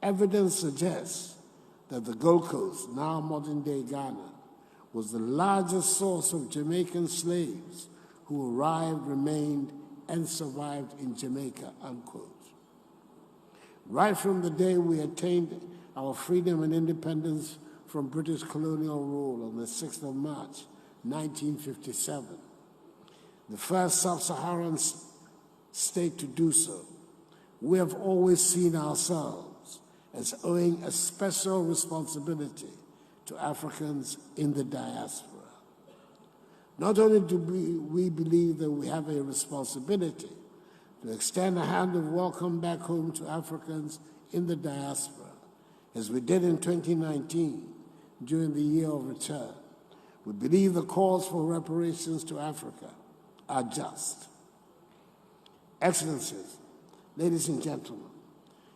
"Evidence suggests that the Gold Coast, now modern-day Ghana, was the largest source of Jamaican slaves who arrived, remained, and survived in Jamaica," unquote. Right from the day we attained our freedom and independence from British colonial rule on the 6th of March, 1957, the first sub-Saharan state to do so, we have always seen ourselves as owing a special responsibility to Africans in the diaspora. Not only do we believe that we have a responsibility to extend a hand of welcome back home to Africans in the diaspora, as we did in 2019 during the year of return, we believe the calls for reparations to Africa are just. Excellencies, ladies and gentlemen,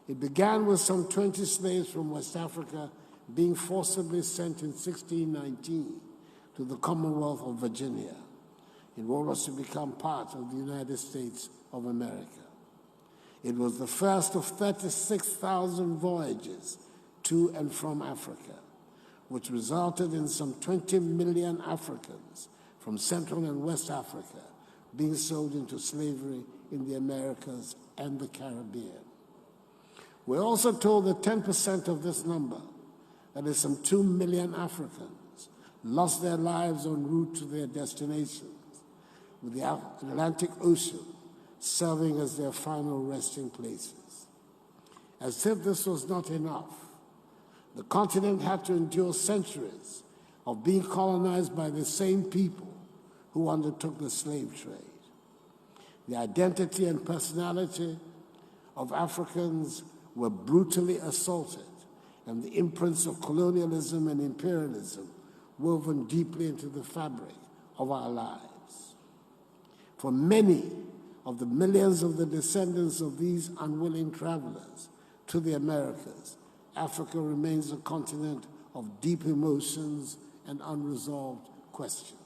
it began with some 20 slaves from West Africa being forcibly sent in 1619 to the Commonwealth of Virginia in order to become part of the United States of America. It was the first of 36,000 voyages to and from Africa, which resulted in some 20 million Africans from Central and West Africa being sold into slavery in the Americas and the Caribbean. We're also told that 10% of this number, that is some 2 million Africans, lost their lives en route to their destinations, with the Atlantic Ocean serving as their final resting places. As if this was not enough, the continent had to endure centuries of being colonized by the same people who undertook the slave trade. The identity and personality of Africans were brutally assaulted, and the imprints of colonialism and imperialism woven deeply into the fabric of our lives. For many of the millions of the descendants of these unwilling travelers to the Americas, Africa remains a continent of deep emotions and unresolved questions.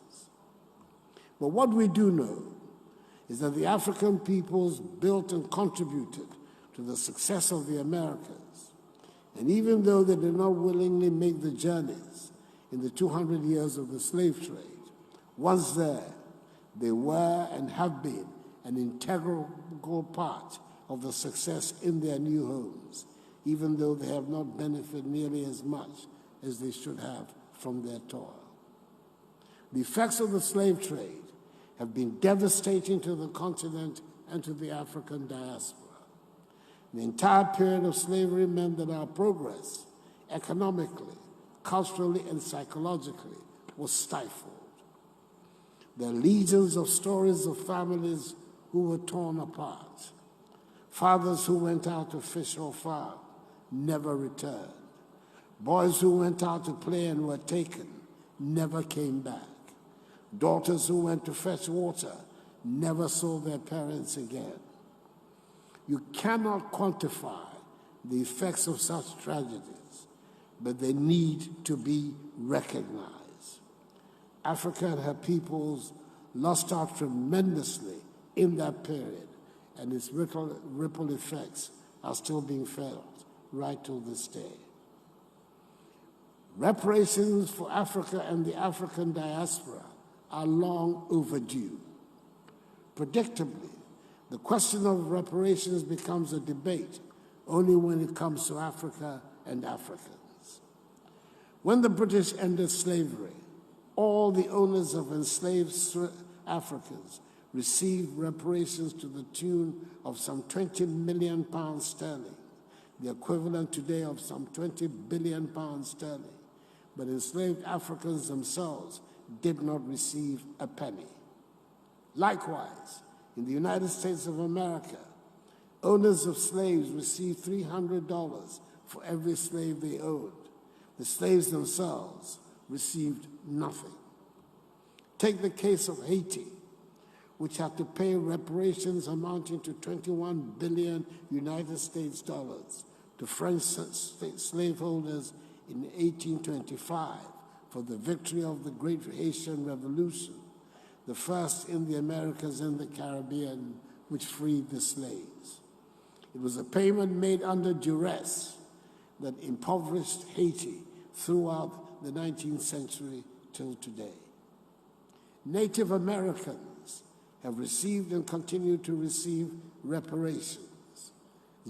But what we do know is that the African peoples built and contributed to the success of the Americas. And even though they did not willingly make the journeys in the 200 years of the slave trade, once there, they were and have been an integral part of the success in their new homes, even though they have not benefited nearly as much as they should have from their toil. The effects of the slave trade have been devastating to the continent and to the African diaspora. The entire period of slavery meant that our progress, economically, culturally, and psychologically, was stifled. There are legions of stories of families who were torn apart. Fathers who went out to fish or farm never returned. Boys who went out to play and were taken never came back. Daughters who went to fetch water never saw their parents again. You cannot quantify the effects of such tragedies, but they need to be recognized. Africa and her peoples lost out tremendously in that period, and its ripple effects are still being felt right to this day. Reparations for Africa and the African diaspora are long overdue. Predictably, the question of reparations becomes a debate only when it comes to Africa and Africans. When the British ended slavery, all the owners of enslaved Africans received reparations to the tune of some 20 million pounds sterling, the equivalent today of some 20 billion pounds sterling. But enslaved Africans themselves did not receive a penny. Likewise, in the United States of America, owners of slaves received $300 for every slave they owned. The slaves themselves received nothing. Take the case of Haiti, which had to pay reparations amounting to 21 billion United States dollars to French slaveholders in 1825 for the victory of the Great Haitian Revolution, the first in the Americas and the Caribbean, which freed the slaves. It was a payment made under duress that impoverished Haiti throughout the 19th century till today. Native Americans have received and continue to receive reparations.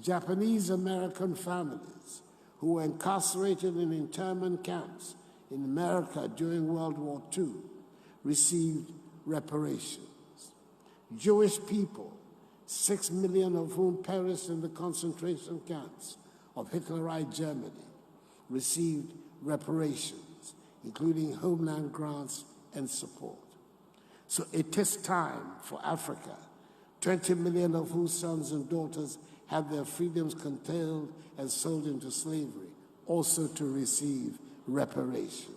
Japanese American families who were incarcerated in internment camps in America during World War II received reparations. Jewish people, 6 million of whom perished in the concentration camps of Hitlerite Germany, received reparations, including homeland grants and support. So it is time for Africa, 20 million of whose sons and daughters had their freedoms curtailed and sold into slavery, also to receive reparations.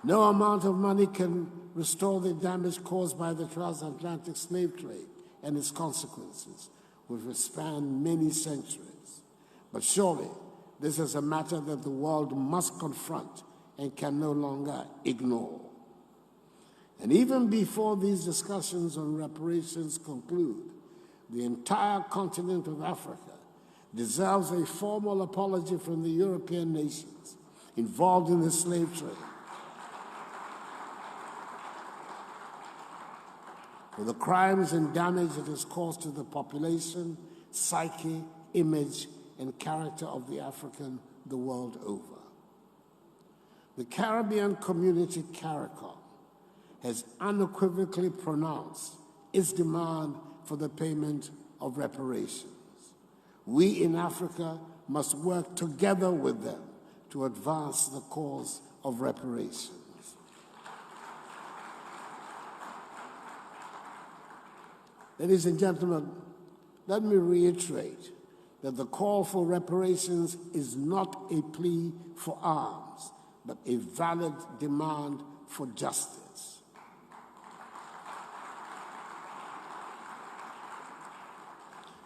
No amount of money can restore the damage caused by the transatlantic slave trade and its consequences, which have spanned many centuries. But surely, this is a matter that the world must confront and can no longer ignore. And even before these discussions on reparations conclude, the entire continent of Africa deserves a formal apology from the European nations involved in the slave trade for the crimes and damage it has caused to the population, psyche, image, and character of the African the world over. The Caribbean community, CARICOM, has unequivocally pronounced its demand for the payment of reparations. We in Africa must work together with them to advance the cause of reparations. Ladies and gentlemen, let me reiterate that the call for reparations is not a plea for arms, but a valid demand for justice.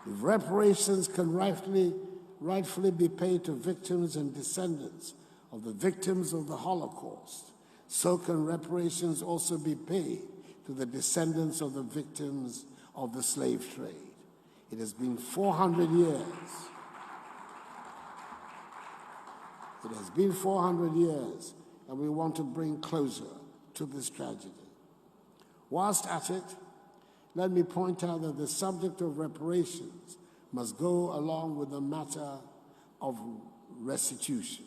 If reparations can rightfully be paid to victims and descendants of the victims of the Holocaust, so can reparations also be paid to the descendants of the victims of the slave trade. It has been 400 years. It has been 400 years, and we want to bring closure to this tragedy. Whilst at it, let me point out that the subject of reparations must go along with the matter of restitution.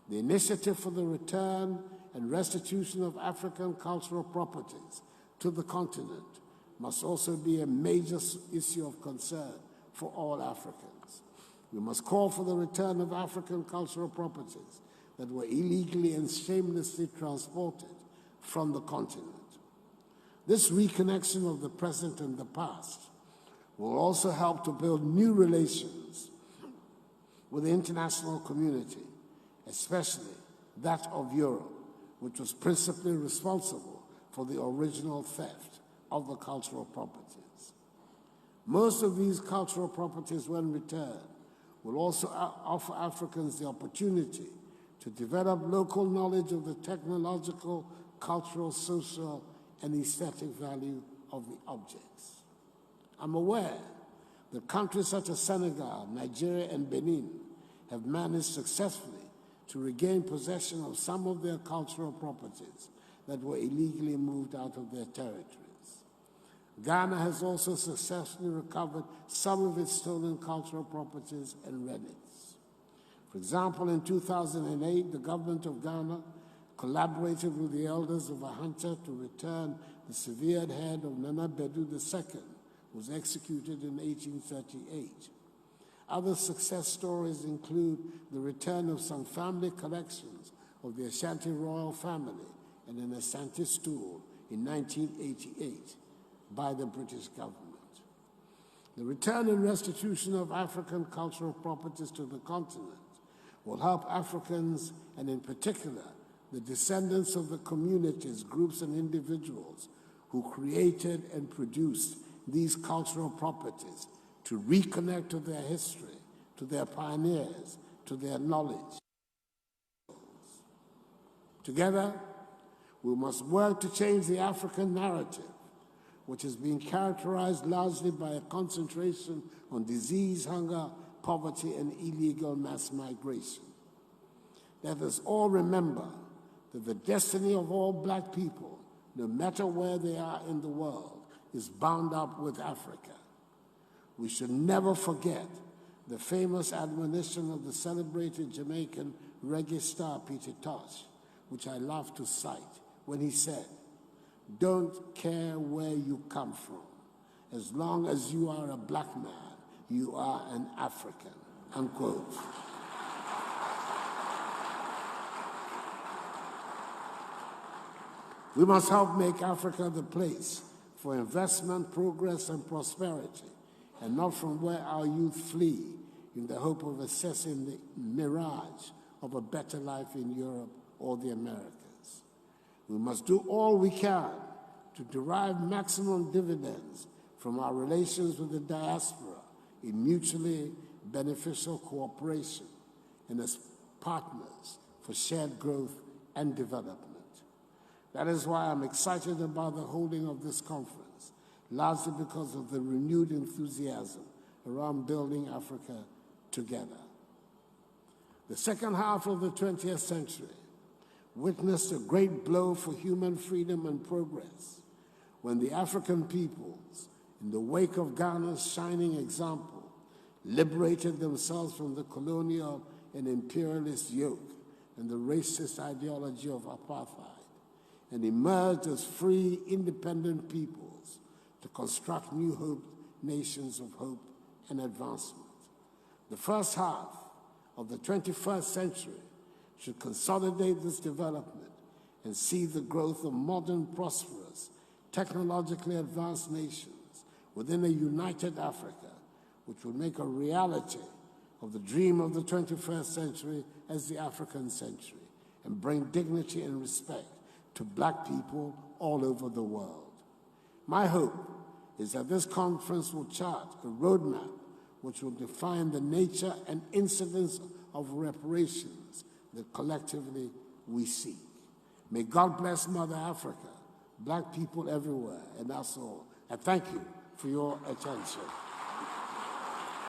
The initiative for the return and restitution of African cultural properties to the continent must also be a major issue of concern for all Africans. We must call for the return of African cultural properties that were illegally and shamelessly transported from the continent. This reconnection of the present and the past will also help to build new relations with the international community, especially that of Europe, which was principally responsible for the original theft of the cultural properties. Most of these cultural properties, when returned, will also offer Africans the opportunity to develop local knowledge of the technological, cultural, social, and aesthetic value of the objects. I'm aware that countries such as Senegal, Nigeria, and Benin have managed successfully to regain possession of some of their cultural properties that were illegally moved out of their territories. Ghana has also successfully recovered some of its stolen cultural properties and relics. For example, in 2008, the government of Ghana collaborated with the elders of Ahanta to return the severed head of Nana Bedu II, who was executed in 1838. Other success stories include the return of some family collections of the Ashanti royal family and an Ashanti stool in 1988 by the British government. The return and restitution of African cultural properties to the continent will help Africans, and in particular, the descendants of the communities, groups, and individuals who created and produced these cultural properties to reconnect to their history, to their pioneers, to their knowledge. Together, we must work to change the African narrative, which has been characterized largely by a concentration on disease, hunger, poverty, and illegal mass migration. Let us all remember that the destiny of all black people, no matter where they are in the world, is bound up with Africa. We should never forget the famous admonition of the celebrated Jamaican reggae star Peter Tosh, which I love to cite, when he said, "Don't care where you come from. As long as you are a black man, you are an African," unquote. We must help make Africa the place for investment, progress, and prosperity, and not from where our youth flee in the hope of accessing the mirage of a better life in Europe or the Americas. We must do all we can to derive maximum dividends from our relations with the diaspora in mutually beneficial cooperation and as partners for shared growth and development. That is why I'm excited about the holding of this conference, largely because of the renewed enthusiasm around building Africa together. The second half of the 20th century witnessed a great blow for human freedom and progress when the African peoples, in the wake of Ghana's shining example, liberated themselves from the colonial and imperialist yoke and the racist ideology of apartheid, and emerged as free, independent peoples to construct new nations of hope and advancement. The first half of the 21st century should consolidate this development and see the growth of modern, prosperous, technologically advanced nations within a united Africa, which will make a reality of the dream of the 21st century as the African century and bring dignity and respect to black people all over the world. My hope is that this conference will chart a roadmap which will define the nature and incidence of reparations that collectively we seek. May God bless Mother Africa, black people everywhere, and us all. I thank you for your attention.